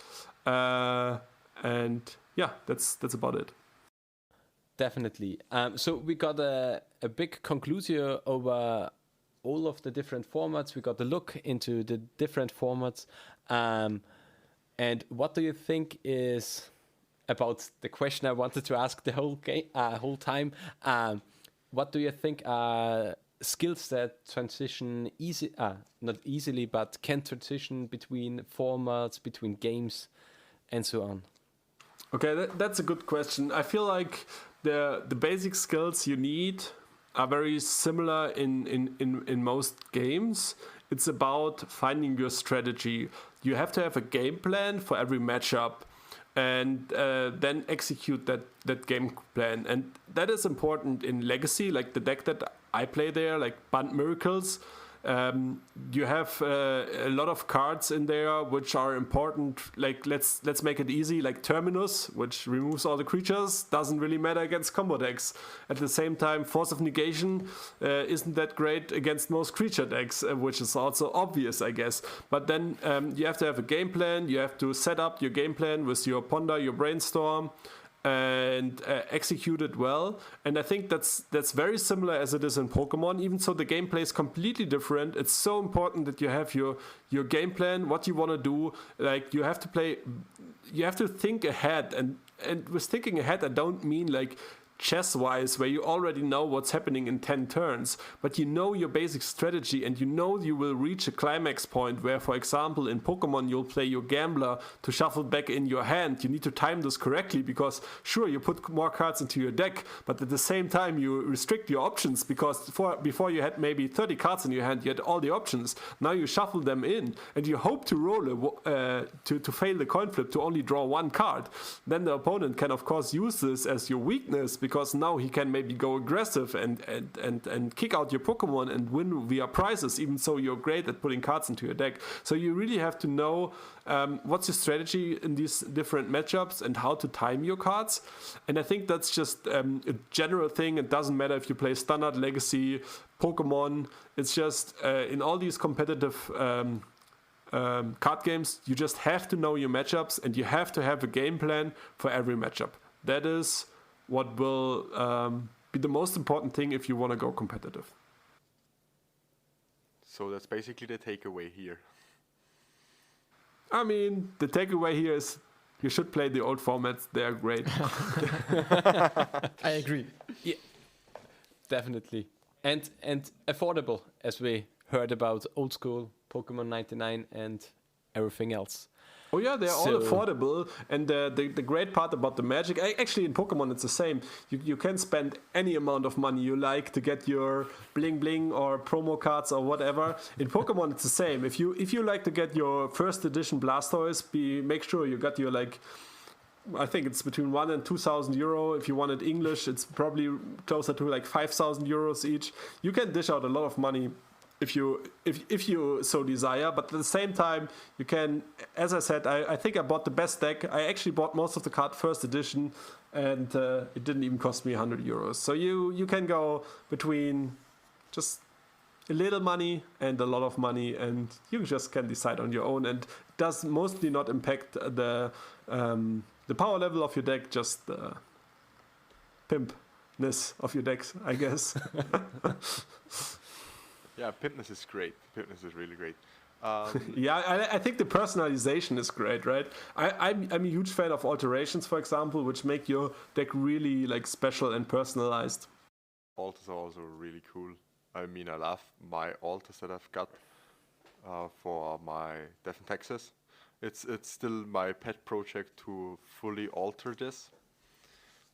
And yeah, that's about it. Definitely. So we got a big conclusion over all of the different formats. We got a look into the different formats. And what do you think is about the question I wanted to ask the whole time? What do you think are skills that transition not easily, but can transition between formats, between games, and so on? Okay, that's a good question. I feel like the basic skills you need are very similar in most games. It's about finding your strategy. You have to have a game plan for every matchup, and then execute that game plan. And that is important in Legacy, like the deck that I play there, like Band Miracles. You have a lot of cards in there which are important, let's make it easy, like Terminus, which removes all the creatures, doesn't really matter against combo decks. At the same time, Force of Negation isn't that great against most creature decks, which is also obvious, I guess. But then you have to have a game plan, you have to set up your game plan with your Ponder, your Brainstorm, and execute it well. And I think that's very similar as it is in Pokemon, even though the gameplay is completely different. It's so important that you have your game plan, what you want to do. You have to think ahead, and with thinking ahead, I don't mean chess-wise, where you already know what's happening in 10 turns, but you know your basic strategy, and you know you will reach a climax point where, for example, in Pokemon, you'll play your Gambler to shuffle back in your hand. You need to time this correctly, because sure, you put more cards into your deck, but at the same time, you restrict your options, because before you had maybe 30 cards in your hand, you had all the options. Now you shuffle them in, and you hope to roll to fail the coin flip to only draw 1 card. Then the opponent can, of course, use this as your weakness, because now he can maybe go aggressive and kick out your Pokemon and win via prizes, even though you're great at putting cards into your deck. So you really have to know what's your strategy in these different matchups and how to time your cards. And I think that's just a general thing. It doesn't matter if you play Standard, Legacy, Pokemon. It's just in all these competitive card games, you just have to know your matchups and you have to have a game plan for every matchup. That is what will be the most important thing if you want to go competitive. So that's basically the takeaway here. I mean, the takeaway here is you should play the old formats. They are great. I agree. Yeah, definitely. And affordable, as we heard about old school Pokemon 99 and everything else. Oh yeah, they're all affordable, and the great part about the Magic, actually in Pokemon it's the same. You can spend any amount of money you like to get your bling bling or promo cards or whatever. In Pokemon it's the same. If you like to get your first edition Blastoise, make sure you got your I think it's between 1,000 and 2,000 euro. If you want it English, it's probably closer to like 5,000 euros each. You can dish out a lot of money if you so desire, but at the same time you can, as I said, I think I bought the best deck. I actually bought most of the card first edition, and it didn't even cost me 100 euros. So you can go between just a little money and a lot of money, and you just can decide on your own, and it does mostly not impact the power level of your deck, just the pimpness of your decks, I guess. Yeah, pimpness is great. Pimpness is really great. Yeah, I think the personalization is great, right? I'm a huge fan of alterations, for example, which make your deck really like special and personalized. Altars are also really cool. I mean, I love my altars that I've got for my Death in Texas. It's still my pet project to fully alter this.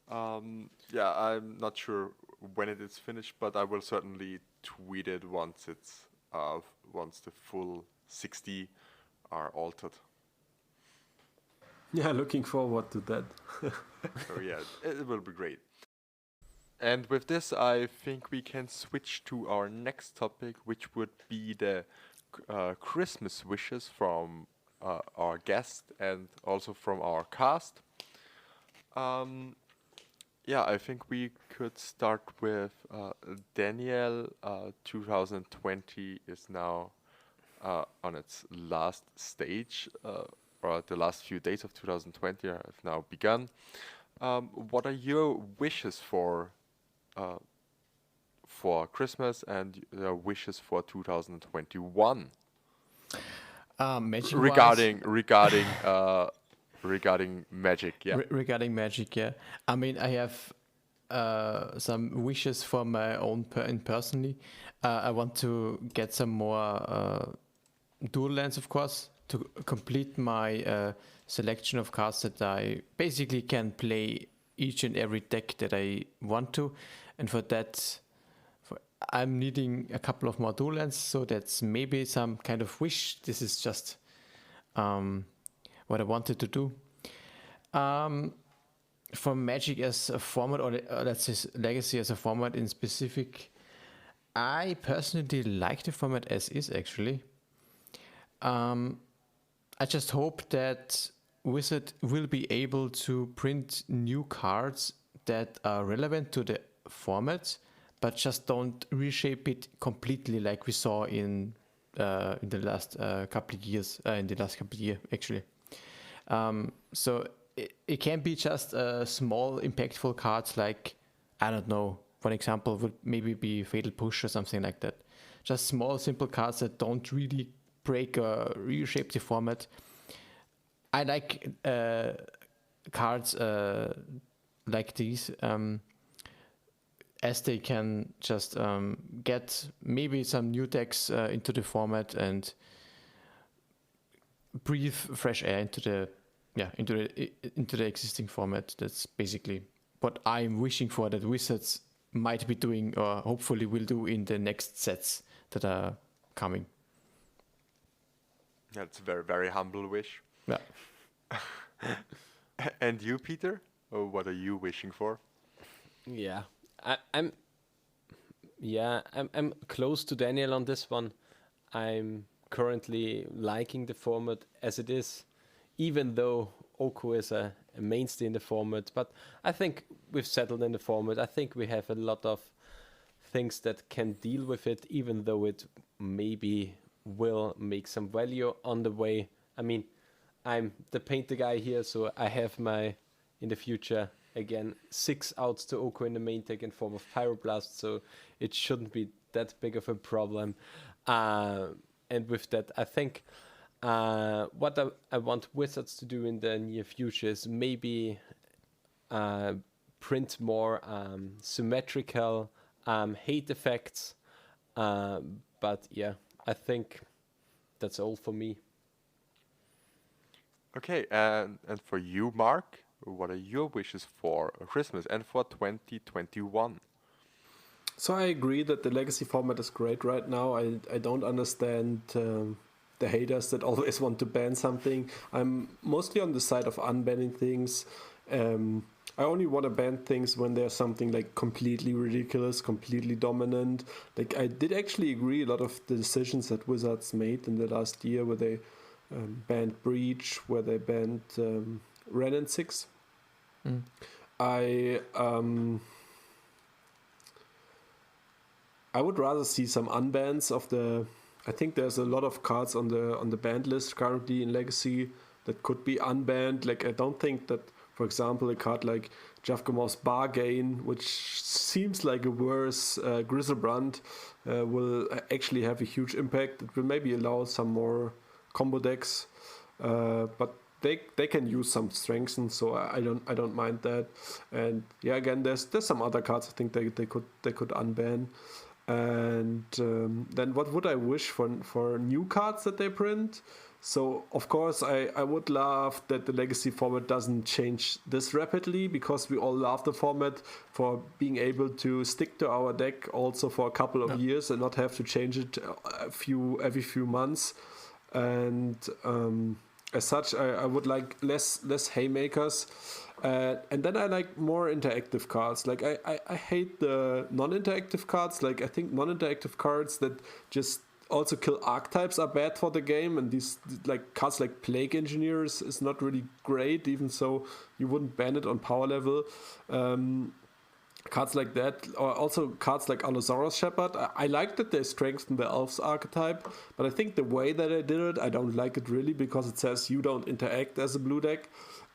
Yeah, I'm not sure when it is finished, but I will certainly tweet it once once the full 60 are altered. Yeah, looking forward to that. So yeah, it will be great. And with this, I think we can switch to our next topic, which would be the Christmas wishes from our guest and also from our cast. Yeah, I think we could start with Daniel. 2020 is now on its last stage, or the last few days of 2020 have now begun. What are your wishes for Christmas and your wishes for 2021? Magic regarding Magic, yeah. Regarding Magic, yeah. I mean, I have some wishes for my own personally. I want to get some more dual lands, of course, to complete my selection of cards that I basically can play each and every deck that I want to. And for that, I'm needing a couple of more dual lands, so that's maybe some kind of wish. This is just what I wanted to do. For Magic as a format, or let's say Legacy as a format in specific, I personally like the format as is, actually. I just hope that Wizard will be able to print new cards that are relevant to the format, but just don't reshape it completely like we saw in the last couple of years, actually. So it can be just small, impactful cards like, I don't know, for example, would maybe be Fatal Push or something like that. Just small, simple cards that don't really break or reshape the format. I like cards like these, as they can just get maybe some new decks into the format and breathe fresh air into the existing format. That's basically what I'm wishing for, that Wizards might be doing, or hopefully will do, in the next sets that are coming. That's a very, very humble wish. Yeah. And you, Peter? What are you wishing for? Yeah, I'm close to Daniel on this one. I'm currently liking the format as it is, even though Oko is a mainstay in the format. But I think we've settled in the format. I think we have a lot of things that can deal with it, even though it maybe will make some value on the way. I mean, I'm the painter guy here, so I have my, in the future, again, 6 outs to Oko in the main deck in form of Pyroblast, so it shouldn't be that big of a problem. And with that, I think what I want Wizards to do in the near future is maybe print more symmetrical hate effects. But yeah, I think that's all for me. Okay, and for you, Mark, what are your wishes for Christmas and for 2021? So I agree that the legacy format is great right now. I don't understand the haters that always want to ban something. I'm mostly on the side of unbanning things. I only want to ban things when there's something like completely ridiculous, completely dominant. Like I did actually agree a lot of the decisions that Wizards made in the last year, where they banned Breach, where they banned Ren and 6. I would rather see some unbans of the. I think there's a lot of cards on the banned list currently in Legacy that could be unbanned. Like I don't think that, for example, a card like Jafgamor's Bargain, which seems like a worse Griselbrand, will actually have a huge impact. It will maybe allow some more combo decks, but they can use some strengthen, so I don't mind that. And yeah, again, there's some other cards I think they could unban. And then what would I wish for new cards that they print? So of course I would love that the legacy format doesn't change this rapidly, because we all love the format for being able to stick to our deck also for a couple of years and not have to change it every few months. And as such, I would like less haymakers. And then I like more interactive cards. Like I hate the non-interactive cards. Like I think non-interactive cards that just also kill archetypes are bad for the game. And these like cards like Plague Engineers is not really great, even so you wouldn't ban it on power level. Cards like that, or also cards like Allosaurus Shepherd. I like that they strengthened the Elves archetype, but I think the way that they did it, I don't like it really, because it says you don't interact as a blue deck.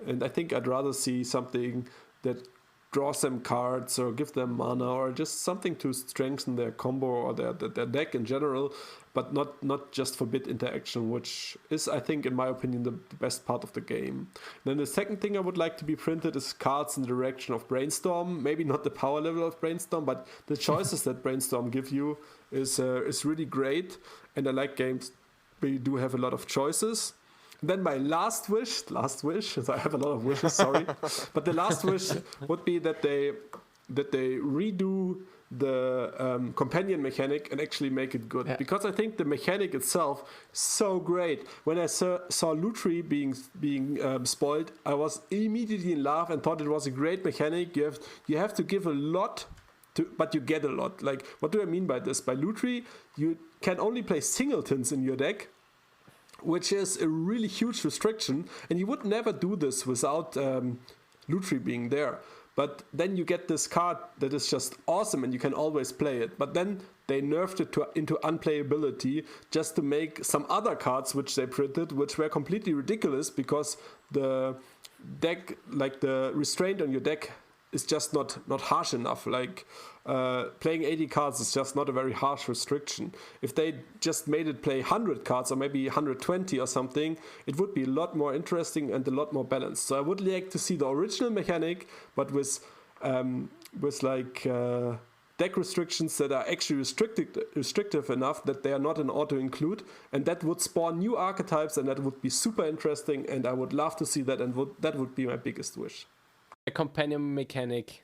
And I think I'd rather see something that draws them cards or give them mana, or just something to strengthen their combo or their deck in general, but not just forbid interaction, which is, I think, in my opinion, the best part of the game. Then the second thing I would like to be printed is cards in the direction of Brainstorm. Maybe not the power level of Brainstorm, but the choices that Brainstorm give you is really great. And I like games where you do have a lot of choices. Then my last wish, so I have a lot of wishes, sorry, but the last wish would be that they redo the companion mechanic and actually make it good, because I think the mechanic itself is so great. When I saw Lutri being spoiled, I was immediately in love and thought it was a great mechanic. You have to give a lot, but you get a lot. Like, what do I mean by this? By Lutri, you can only play singletons in your deck, which is a really huge restriction, and you would never do this without Lutri being there. But then you get this card that is just awesome, and you can always play it. But then they nerfed it into unplayability just to make some other cards which they printed, which were completely ridiculous, because the deck, like the restraint on your deck, is just not harsh enough. Like playing 80 cards is just not a very harsh restriction. If they just made it play 100 cards or maybe 120 or something, it would be a lot more interesting and a lot more balanced. So I would like to see the original mechanic, but with like deck restrictions that are actually restrictive enough that they are not an auto include, and that would spawn new archetypes, and that would be super interesting, and I would love to see that, and that would be my biggest wish. The companion mechanic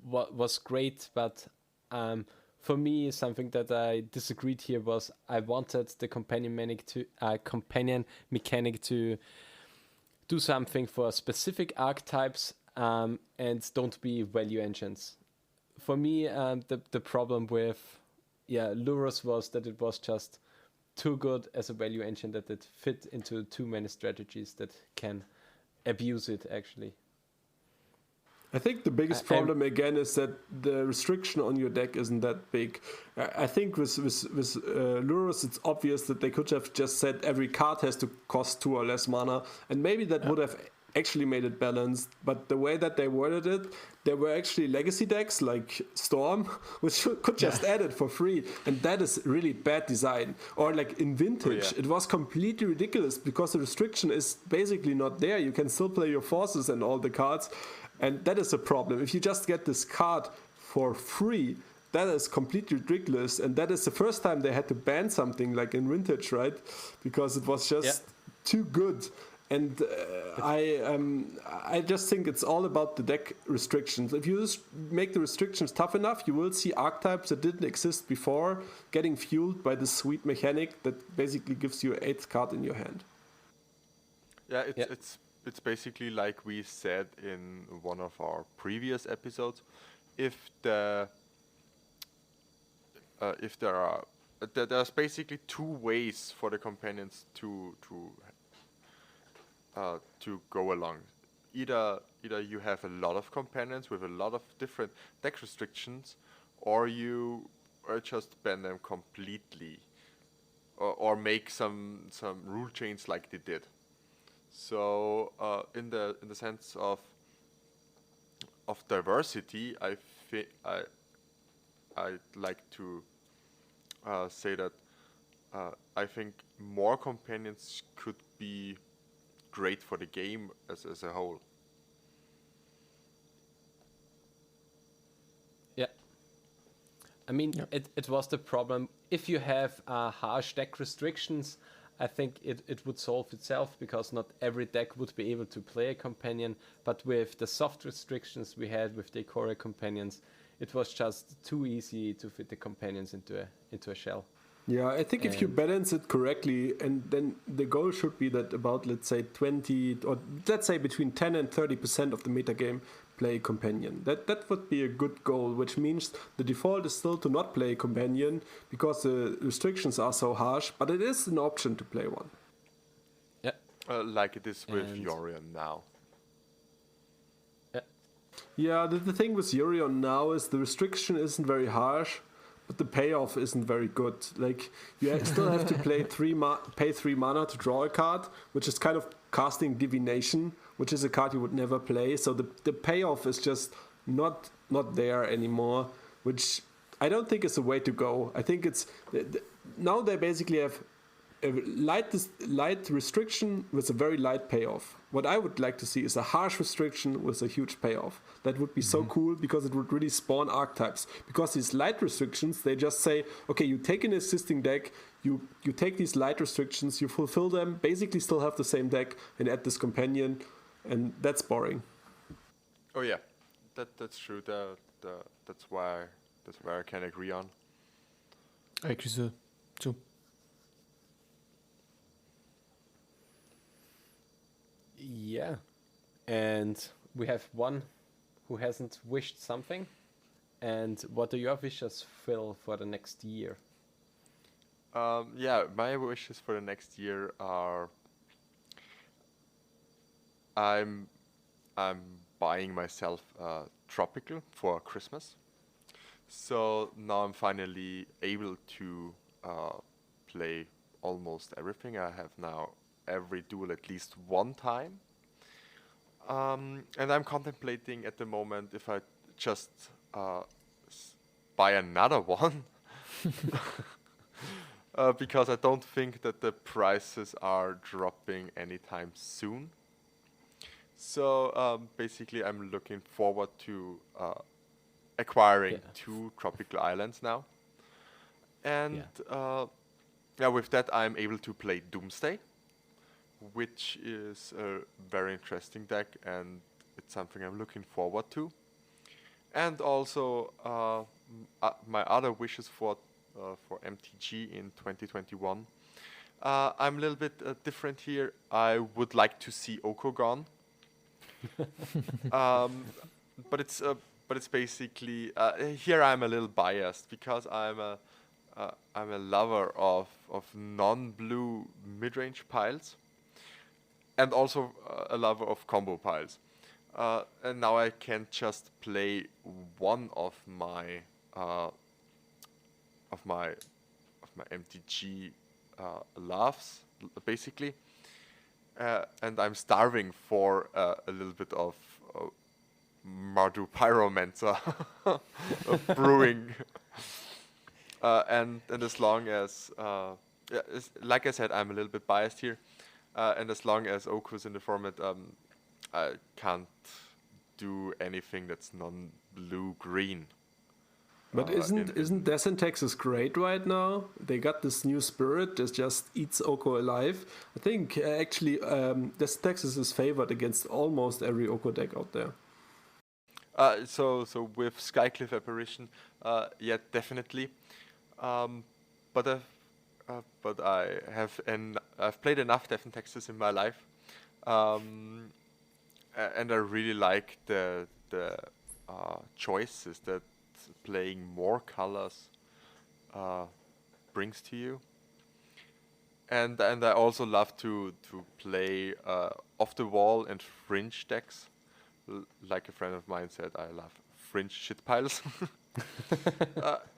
was great, but for me, something that I disagreed here was I wanted the companion mechanic to do something for specific archetypes. and don't be value engines. For me, the problem with Lurus was that it was just too good as a value engine, that it fit into too many strategies that can abuse it actually. I think the biggest problem again is that the restriction on your deck isn't that big. I think with Lurus, it's obvious that they could have just said every card has to cost 2 or less mana, and maybe that would have actually made it balanced. But the way that they worded it, there were actually legacy decks like Storm, which could just add it for free, and that is really bad design. Or like in Vintage, it was completely ridiculous because the restriction is basically not there. You can still play your forces and all the cards. And that is a problem. If you just get this card for free, that is completely ridiculous. And that is the first time they had to ban something like in Vintage, right? Because it was just too good. And I just think it's all about the deck restrictions. If you just make the restrictions tough enough, you will see archetypes that didn't exist before getting fueled by this sweet mechanic that basically gives you an 8th card in your hand. Yeah, it's basically like we said in one of our previous episodes. If there's basically 2 ways for the companions to go along. Either you have a lot of companions with a lot of different deck restrictions, or you just ban them completely, or make some rule change like they did. So in the sense of diversity, I'd like to say that I think more companions could be great for the game as a whole. Yeah. I mean, it was the problem. If you have harsh deck restrictions, I think it would solve itself, because not every deck would be able to play a companion. But with the soft restrictions we had with the Ikoria companions, it was just too easy to fit the companions into a shell. Yeah, I think if you balance it correctly, and then the goal should be that about, let's say, 20, or let's say between 10 and 30% of the metagame play companion. That would be a good goal, which means the default is still to not play companion because the restrictions are so harsh, but it is an option to play one. Yeah. Like it is with Yorion now. Yeah, the thing with Yorion now is the restriction isn't very harsh, but the payoff isn't very good. Like, you still have to pay 3 mana to draw a card, which is kind of casting Divination, which is a card you would never play. So the payoff is just not there anymore, which I don't think is the way to go. I think it's now they basically have a light restriction with a very light payoff. What I would like to see is a harsh restriction with a huge payoff. That would be so cool, because it would really spawn archetypes. Because these light restrictions, they just say, okay, you take an existing deck, you take these light restrictions, you fulfill them, basically still have the same deck, and add this companion, and that's boring. Oh yeah, that's true. That's where I can agree on. I agree too. Yeah, and we have one who hasn't wished something. And what are your wishes, Phil, for the next year? Yeah, my wishes for the next year are I'm buying myself Tropical for Christmas. So now I'm finally able to play almost everything. I have now every duel at least one time. And I'm contemplating at the moment if I just buy another one. Because I don't think that the prices are dropping anytime soon. So basically I'm looking forward to acquiring 2 tropical islands now. And with that I'm able to play Doomsday, which is a very interesting deck, and it's something I'm looking forward to. And also my other wishes for MTG in 2021. I'm a little bit different here. I would like to see Oko gone. um, but it's basically here I'm a little biased because I'm a lover of non-blue mid-range piles and also a lover of combo piles. And now I can just play one of my of my MTG loves basically, and I'm starving for a little bit of Mardu Pyromancer brewing. And as long as like I said, I'm a little bit biased here, and as long as Oku's in the format, I can't do anything that's non-blue green. But isn't Descent Texas great right now? They got this new spirit that just eats Oko alive. I think actually Descent Texas is favored against almost every Oko deck out there. So with Skycliff Apparition, yeah, definitely. But I've played enough Devon Texas in my life, and I really like the choices that playing more colors brings to you. And I also love to play off the wall and fringe decks. Like a friend of mine said, I love fringe shit piles.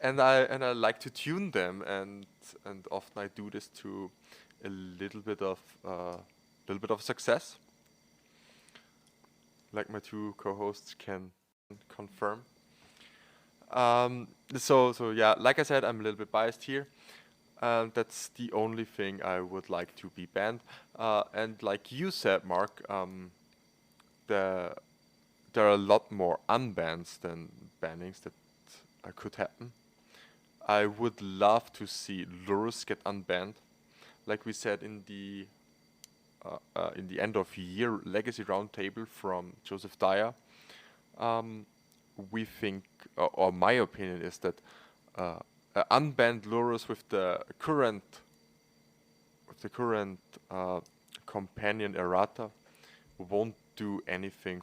And I like to tune them, and often I do this to a little bit of success, like my two co-hosts can confirm. So yeah, like I said, I'm a little bit biased here. That's the only thing I would like to be banned. And like you said, Mark, there are a lot more unbans than bannings that could happen. I would love to see Lurus get unbanned, like we said in the end of year legacy roundtable from Joseph Dyer. We think, or my opinion is that unbanned Lurus with the current companion errata won't do anything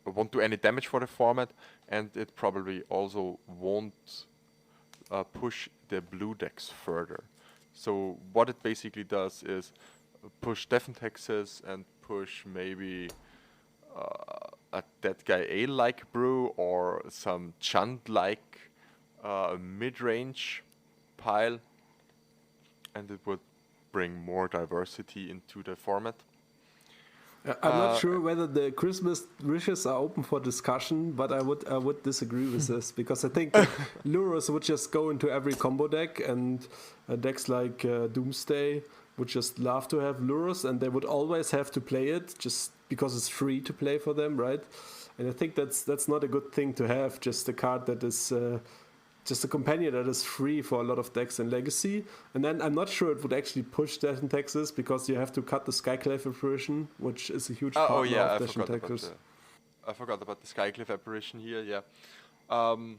won't do any damage for the format, and it probably also won't push the blue decks further. So what it basically does is push Devon Texas and push maybe a Dead Guy A-like brew or some Chund-like mid-range pile, and it would bring more diversity into the format. I'm not sure whether the Christmas wishes are open for discussion, but I would disagree with this, because I think that Lurus would just go into every combo deck, and decks like Doomsday would just love to have Lurus, and they would always have to play it just because it's free to play for them, right? And I think that's not a good thing to have, just a card that is just a companion that is free for a lot of decks in Legacy. And then I'm not sure it would actually push Death in Texas, because you have to cut the Skyclave Apparition, which is a huge part of Death in Texas. I forgot about the Skyclave Apparition here, yeah. But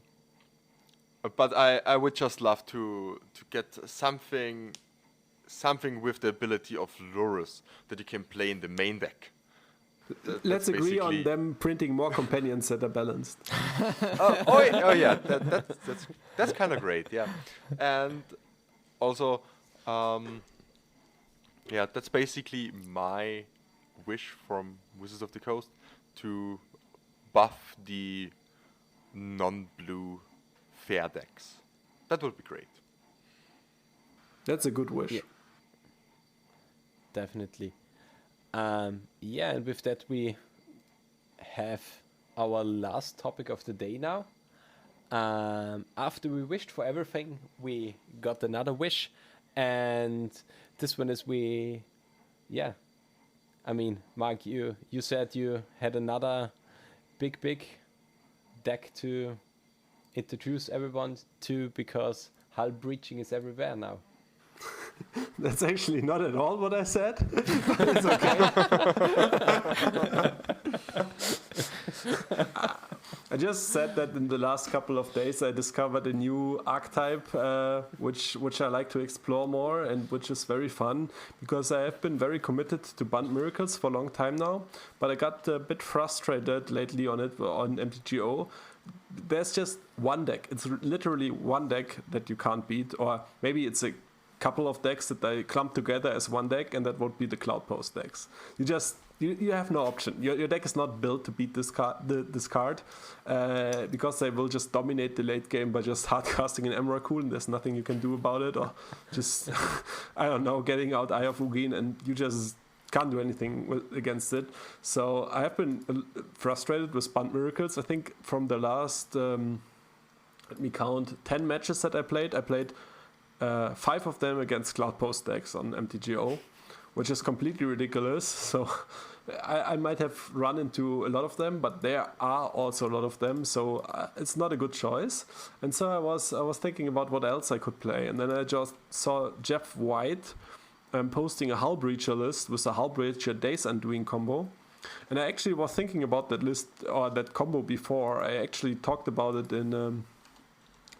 I would just love to get something with the ability of Lurus that you can play in the main deck. Let's agree on them printing more companions that are balanced. oh yeah, that's kind of great, yeah. And also, yeah, that's basically my wish from Wizards of the Coast, to buff the non-blue fair decks. That would be great. That's a good wish. Yeah. Definitely. Yeah, and with that we have our last topic of the day now. After we wished for everything, we got another wish, and this one is I mean, Mark, you said you had another big deck to introduce everyone to, because hull breaching is everywhere now. That's actually not at all what I said, but it's okay. I just said that in the last couple of days I discovered a new archetype, which I like to explore more and which is very fun because I have been very committed to Band Miracles for a long time now, but I got a bit frustrated lately on MTGO. There's just one deck. It's literally one deck that you can't beat, or maybe it's a couple of decks that I clump together as one deck, and that would be the Cloud Post decks. You have no option. Your deck is not built to beat this card because they will just dominate the late game by just hardcasting an Emrakul, and there's nothing you can do about it, or just I don't know, getting out Eye of Ugin, and you just can't do anything against it. So I have been frustrated with Band Miracles. I think from the last let me count 10 matches that I played 5 of them against Cloud Post decks on MTGO, which is completely ridiculous. So I might have run into a lot of them, but there are also a lot of them, so it's not a good choice. And so I was thinking about what else I could play, and then I just saw Jeff White posting a Hull Breacher list with a Hull Breacher Days Undoing combo. And I actually was thinking about that list or that combo before. I actually talked about it in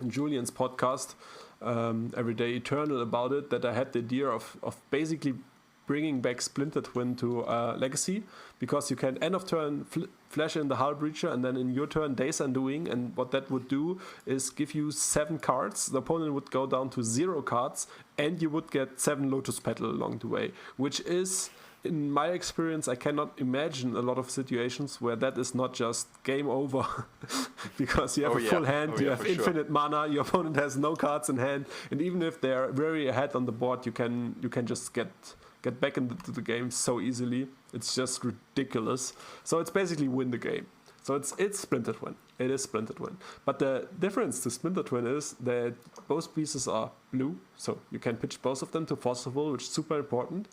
Julian's podcast, Everyday Eternal, about it, that I had the idea of basically bringing back Splinter Twin to Legacy, because you can end of turn flash in the Hull Breacher and then in your turn Days Undoing, and what that would do is give you 7 cards. The opponent would go down to 0 cards and you would get 7 Lotus Petal along the way, which is, in my experience, I cannot imagine a lot of situations where that is not just game over because you have a full hand, you have infinite mana, your opponent has no cards in hand, and even if they're very ahead on the board, you can just get back into the game so easily. It's just ridiculous. So it's basically win the game. So it's Splinter Twin. It is Splinter Twin. But the difference to Splinter Twin is that both pieces are blue, so you can pitch both of them to Forcible, which is super important.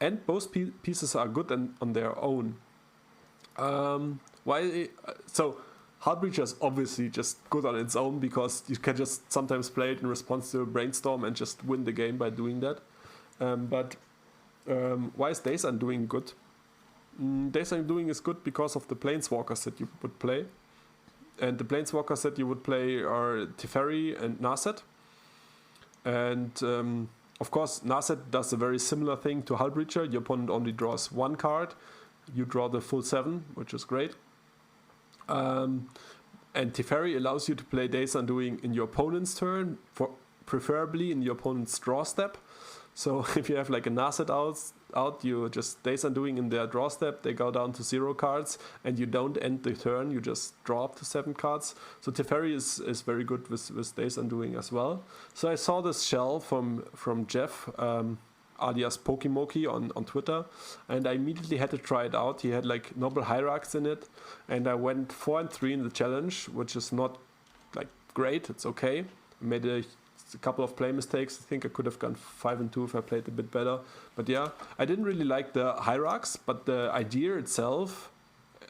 And both pieces are good on their own. So Hull Breacher is obviously just good on its own because you can just sometimes play it in response to a Brainstorm and just win the game by doing that. But why is Days Undoing good? Days Undoing is good because of the Planeswalkers that you would play. And the Planeswalkers that you would play are Teferi and Narset. And of course, Narset does a very similar thing to Hull Breacher. Your opponent only draws 1 card. You draw the full 7, which is great. And Teferi allows you to play Days Undoing in your opponent's turn, preferably in your opponent's draw step. So if you have like a Narset out, you just Days Undoing in their draw step, they go down to 0 cards, and you don't end the turn, you just draw up to 7 cards. So Teferi is very good with Days Undoing as well. So I saw this shell from Jeff, alias Pokimoki on Twitter, and I immediately had to try it out. He had like Noble Hierarchs in it, and I went 4-3 in the challenge, which is not like great, it's okay. Made a couple of play mistakes. I think I could have gone 5-2 if I played a bit better. But yeah, I didn't really like the Hierarchs, but the idea itself,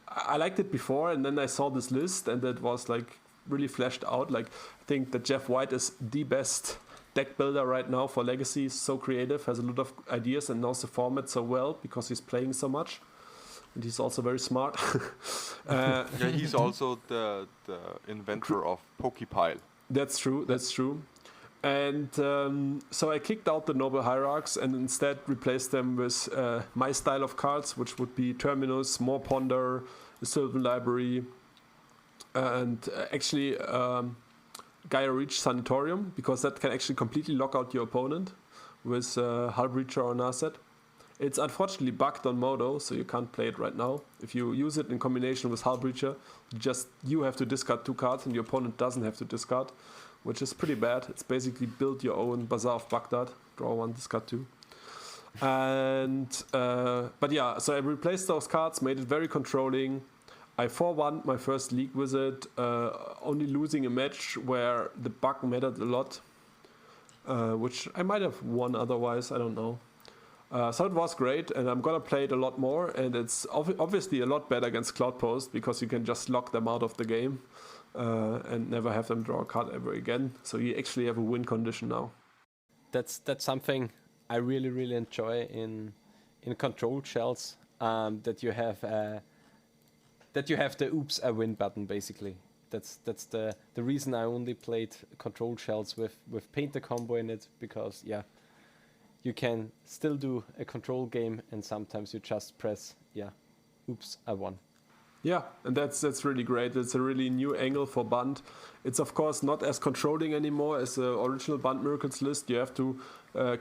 I liked it before, and then I saw this list, and it was like really fleshed out. Like, I think that Jeff White is the best deck builder right now for Legacy. He's so creative, has a lot of ideas, and knows the format so well because he's playing so much. And he's also very smart. Yeah, he's also the inventor of Pokepile. That's true. And so I kicked out the Noble Hierarchs and instead replaced them with my style of cards, which would be Terminus, More Ponder, the Sylvan Library, and actually Gaia Reach Sanatorium, because that can actually completely lock out your opponent with Hull Breacher or Narset. It's unfortunately bugged on Modo, so you can't play it right now. If you use it in combination with Hull Breacher, you have to discard 2 cards and your opponent doesn't have to discard, which is pretty bad. It's basically build your own Bazaar of Baghdad, draw 1, discard 2. And but yeah, so I replaced those cards, made it very controlling. I 4-1 my first league with it, only losing a match where the bug mattered a lot, which I might have won otherwise, I don't know. So it was great, and I'm gonna play it a lot more, and it's obviously a lot better against Cloud Post because you can just lock them out of the game and never have them draw a card ever again. So you actually have a win condition now. That's something I really enjoy in control shells, that you have the oops I win button basically. That's the reason I only played control shells with painter combo in it, because you can still do a control game, and sometimes you just press oops, I won. Yeah, and that's really great. It's a really new angle for Band. It's of course not as controlling anymore as the original Band Miracles list. You have to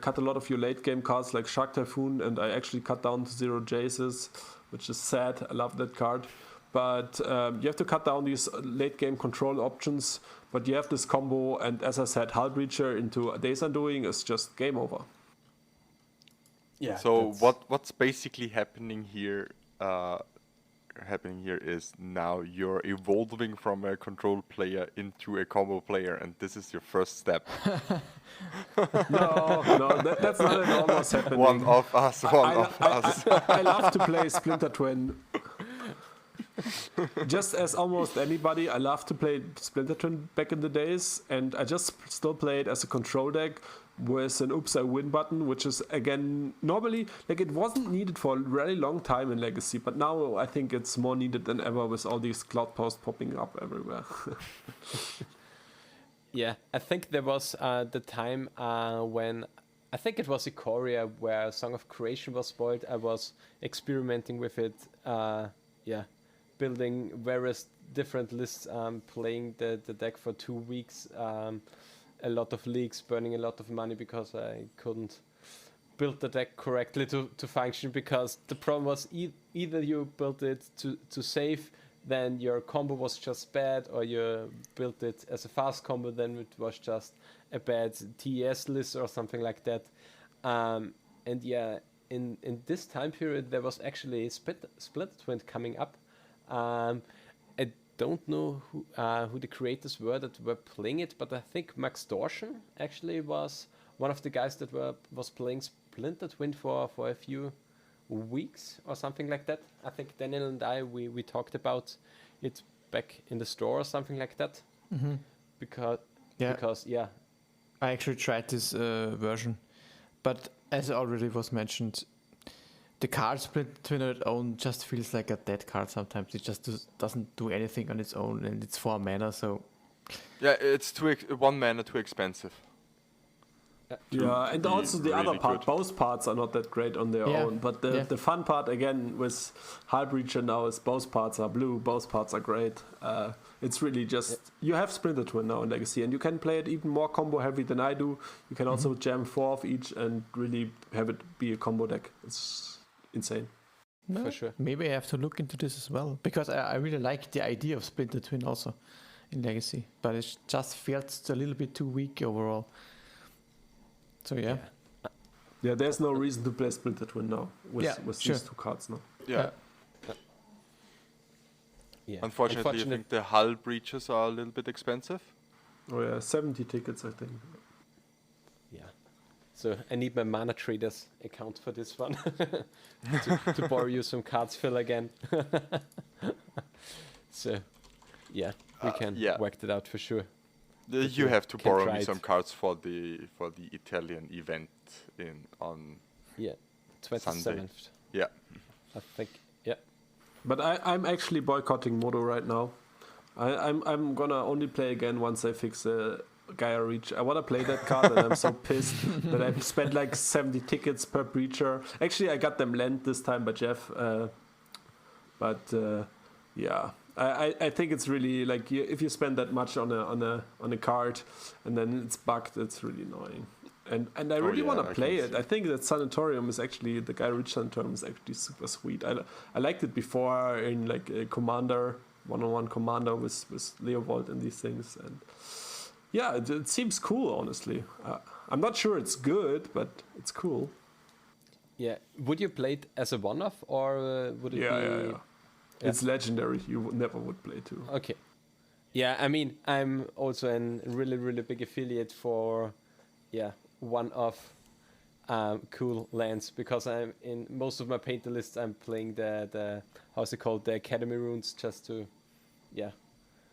cut a lot of your late game cards like Shark Typhoon, and I actually cut down to 0 Jaces, which is sad. I love that card. But you have to cut down these late game control options. But you have this combo, and as I said, Hull Breacher into Days Undoing is just game over. Yeah. So what's basically happening here? Is now you're evolving from a control player into a combo player, and this is your first step. No, that's not at all what's happening. One of us. I love to play Splinter Twin. Just as almost anybody, I love to play Splinter Twin back in the days, and I just still play it as a control deck with an oops I win button, which is again normally like it wasn't needed for a really long time in Legacy, but now I think it's more needed than ever with all these cloud posts popping up everywhere. Yeah, I think there was the time when I think it was Ikoria where Song of Creation was spoiled. I was experimenting with it, building various different lists, playing the deck for 2 weeks, a lot of leagues, burning a lot of money because I couldn't build the deck correctly to function, because the problem was either you built it to save, then your combo was just bad, or you built it as a fast combo, then it was just a bad TES list or something like that. And yeah, in this time period there was actually Splinter Twin coming up. I don't know who the creators were that were playing it, but I think Max Dorschen actually was one of the guys that was playing Splinter Twin for a few weeks or something like that. I think Daniel and I we talked about it back in the store or something like that. Mm-hmm. Because I actually tried this version, but as already was mentioned, the card Splinter Twin on its own just feels like a dead card sometimes. It just doesn't do anything on its own, and it's 4 mana, so... Yeah, it's 1 mana too expensive. Yeah, and also the really other part, good. both parts are not that great on their own. But the fun part again with Hull Breacher now is both parts are blue, both parts are great. It's really just you have Splinter Twin now in Legacy, and you can play it even more combo heavy than I do. You can also jam 4 of each and really have it be a combo deck. It's insane. No, for sure. Maybe I have to look into this as well, because I really like the idea of Splinter Twin also in Legacy, but it just felt a little bit too weak overall. So yeah. There's no reason to play Splinter Twin now with sure. these 2 cards now. Yeah. Yeah. Unfortunately, I think the Hull Breaches are a little bit expensive. Oh yeah, 70 tickets I think. Yeah. So I need my Mana Traders account for this one to borrow you some cards, Phil, again. So we can work that out for sure. You have to can borrow try me it. some cards for the Italian event on 27th. Sunday. Yeah. I think. But I'm actually boycotting Modo right now. I'm gonna only play again once I fix Gaia Reach. I wanna play that card, and I'm so pissed that I spent like 70 tickets per Breacher. Actually, I got them lent this time by Jeff. I think it's really like if you spend that much on a card and then it's bugged, it's really annoying. And I really want to play it. I think that Sanatorium is actually the Gaia Reach Sanatorium is actually super sweet. I liked it before in like a Commander 1-on-1 Commander with Leo Vogt and these things, and it seems cool. Honestly, I'm not sure it's good, but it's cool. Yeah. Would you play it as a one-off, or would it be? Yeah. It's legendary. You never would play too. Okay. Yeah, I mean, I'm also a really, really big affiliate for, one-off cool lands, because I'm in most of my painter lists. I'm playing the how's it called, the Academy runes, just to,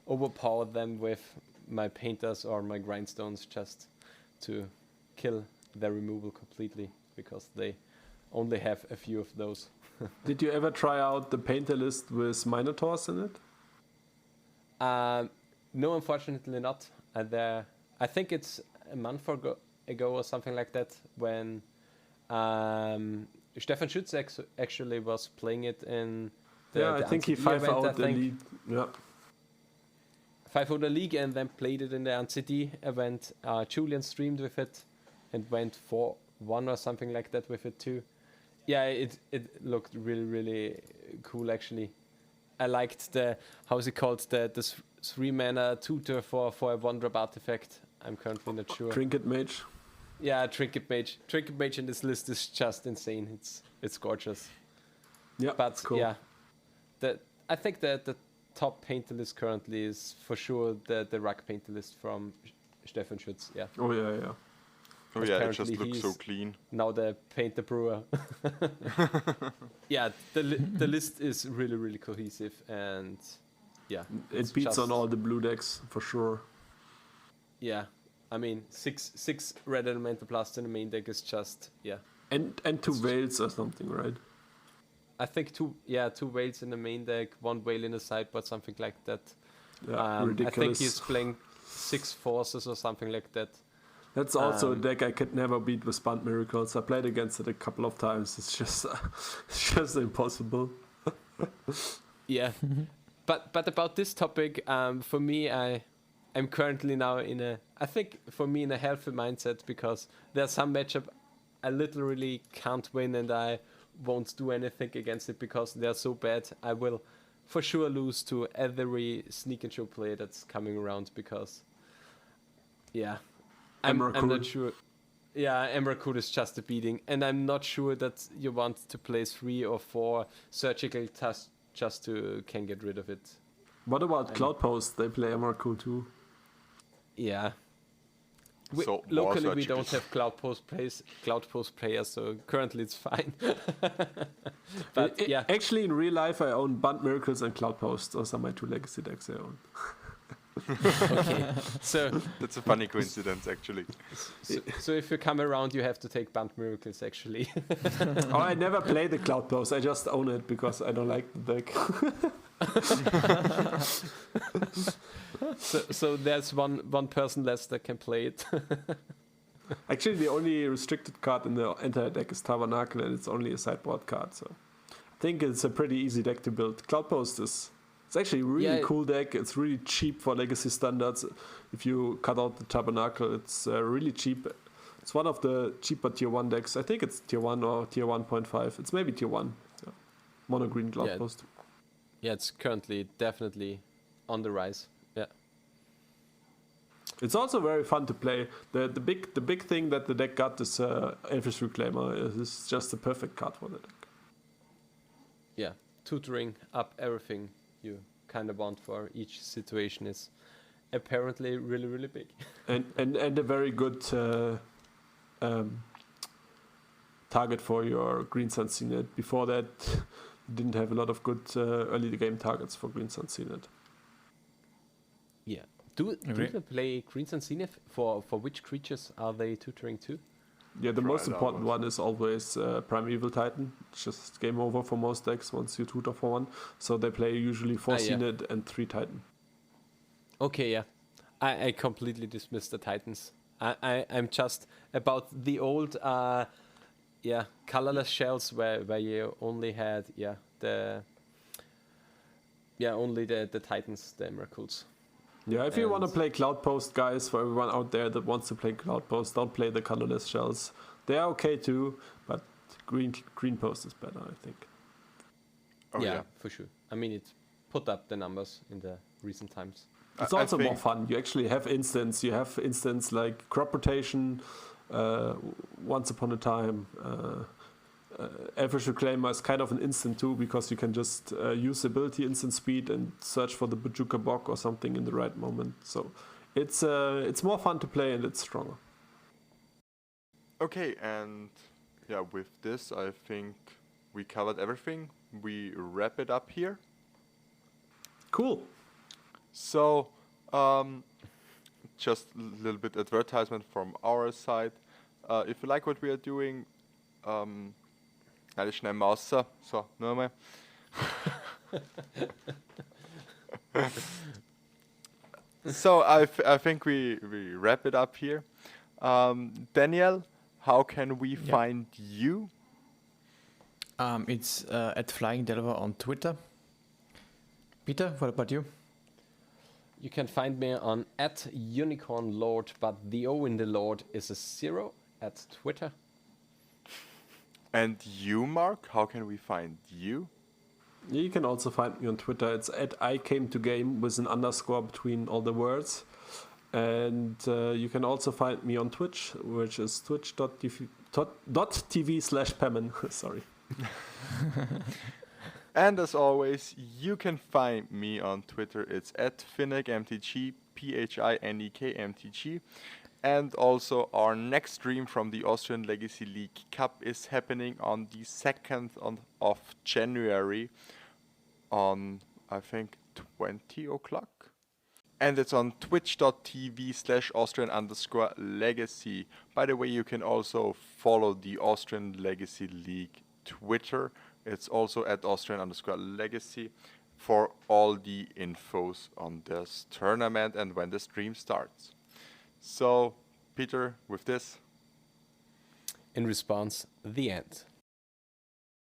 overpower them with my painters or my grindstones, just to kill their removal completely, because they only have a few of those. Did you ever try out the painter list with Minotaurs in it? No, unfortunately not. I think it's a month ago or something like that when Stefan Schütz actually was playing it in I think he 5 event, out the lead. Yeah. 5 the league and then played it in the NCD event. Julian streamed with it and went 4-1 or something like that with it too. Yeah, it looked really, really cool actually. I liked the, how is it called, the 3-mana tutor for a 1-drop artifact. I'm currently not sure. Trinket Mage. Yeah, Trinket Mage. Trinket Mage in this list is just insane. It's gorgeous. Yeah, But cool. yeah, I think that the top painter list currently is for sure the Ruck painter list from Stefan Schütz. Yeah. Oh yeah, yeah. Oh yeah, it Apparently just looks so he's clean. Now the painter brewer. Yeah, the list is really, really cohesive and yeah. It beats on all the blue decks for sure. Yeah, I mean six red elemental plus in the main deck is just And 2 Veils or something, right? I think 2 whales in the main deck, 1 whale in the sideboard, something like that. Yeah, I ridiculous. think he's playing 6 forces or something like that. That's also a deck I could never beat with Band Miracles. I played against it a couple of times. It's just impossible. Yeah, but about this topic, for me, I'm currently now in a healthy mindset because there's some matchup I literally can't win and I won't do anything against it because they're so bad. I will for sure lose to every sneak and show play that's coming around because I'm not sure. Yeah, Emrakul is just a beating, and I'm not sure that you want to play 3 or 4 surgical tasks just to can get rid of it. What about Cloudpost? They play Emrakul too. Yeah. So Locally, more we don't surgical. have Cloudpost players, so currently it's fine. But yeah, Actually, in real life, I own Band Miracles and Cloudpost. Those are my 2 legacy decks I own. okay. So That's a funny coincidence, actually. so if you come around, you have to take Band Miracles actually. Oh, I never play the Cloudpost. I just own it because I don't like the deck. So there's one person less that can play it. Actually, the only restricted card in the entire deck is Tabernacle, and it's only a sideboard card. So I think it's a pretty easy deck to build. Cloudpost it's actually a really cool deck. It's really cheap for legacy standards. If you cut out the Tabernacle, it's really cheap. It's one of the cheaper tier 1 decks. I think it's tier 1 or tier 1.5. It's maybe tier 1. So, mono green Cloudpost. Yeah, it's currently definitely on the rise. Yeah. It's also very fun to play. The big thing that the deck got is Elfish Reclaimer. It's just a perfect card for the deck. Yeah, tutoring up everything you kind of want for each situation is apparently really, really big. and a very good target for your Green Sun CNET. Before that, you didn't have a lot of good early game targets for Green Sun CNET. Yeah. Do they play Green Sun Zenith? For which creatures are they tutoring to? Yeah, the most Pride important Hours. one is always Primeval Titan. It's just game over for most decks once you tutor for 1. So they play usually 4 CNET and 3 Titan. Okay, yeah. I completely dismissed the Titans. I'm just about the old colorless shells where you only had only the Titans, the Emrakuls. Yeah, if you want to play Cloudpost, guys, for everyone out there that wants to play Cloudpost, don't play the colorless shells. They are okay too, but green post is better, I think. Oh yeah. For sure. I mean, it put up the numbers in the recent times. It's I also more think- fun. You actually have instants. You have instants like crop rotation, once upon a time. Elfish Reclaimer is kind of an instant too because you can just use ability instant speed and search for the Bajuka Bog or something in the right moment. So it's more fun to play and it's stronger. Okay, and yeah, with this, I think we covered everything. We wrap it up here. Cool. So, just a little bit advertisement from our side. If you like what we are doing, alle schnell Mauser. So, nur mal. So I think we wrap it up here. Daniel, how can we find you? It's at Flying Delver on Twitter. Peter, what about you? You can find me on @unicornlord, but the O in the Lord is a 0 at Twitter. And you, Mark, how can we find you? You can also find me on Twitter. It's @ICameToGame with an underscore between all the words. And you can also find me on Twitch, which is twitch.tv/Pemmen. Sorry. And as always, you can find me on Twitter. It's @FinnegMTG, PHINEKMTG. And also our next stream from the Austrian Legacy League Cup is happening on the 2nd of January on, I think, 20 o'clock. And it's on twitch.tv/Austrian_Legacy. By the way, you can also follow the Austrian Legacy League Twitter. It's also @Austrian_Legacy for all the infos on this tournament and when the stream starts. So, Peter, with this. In response, the end.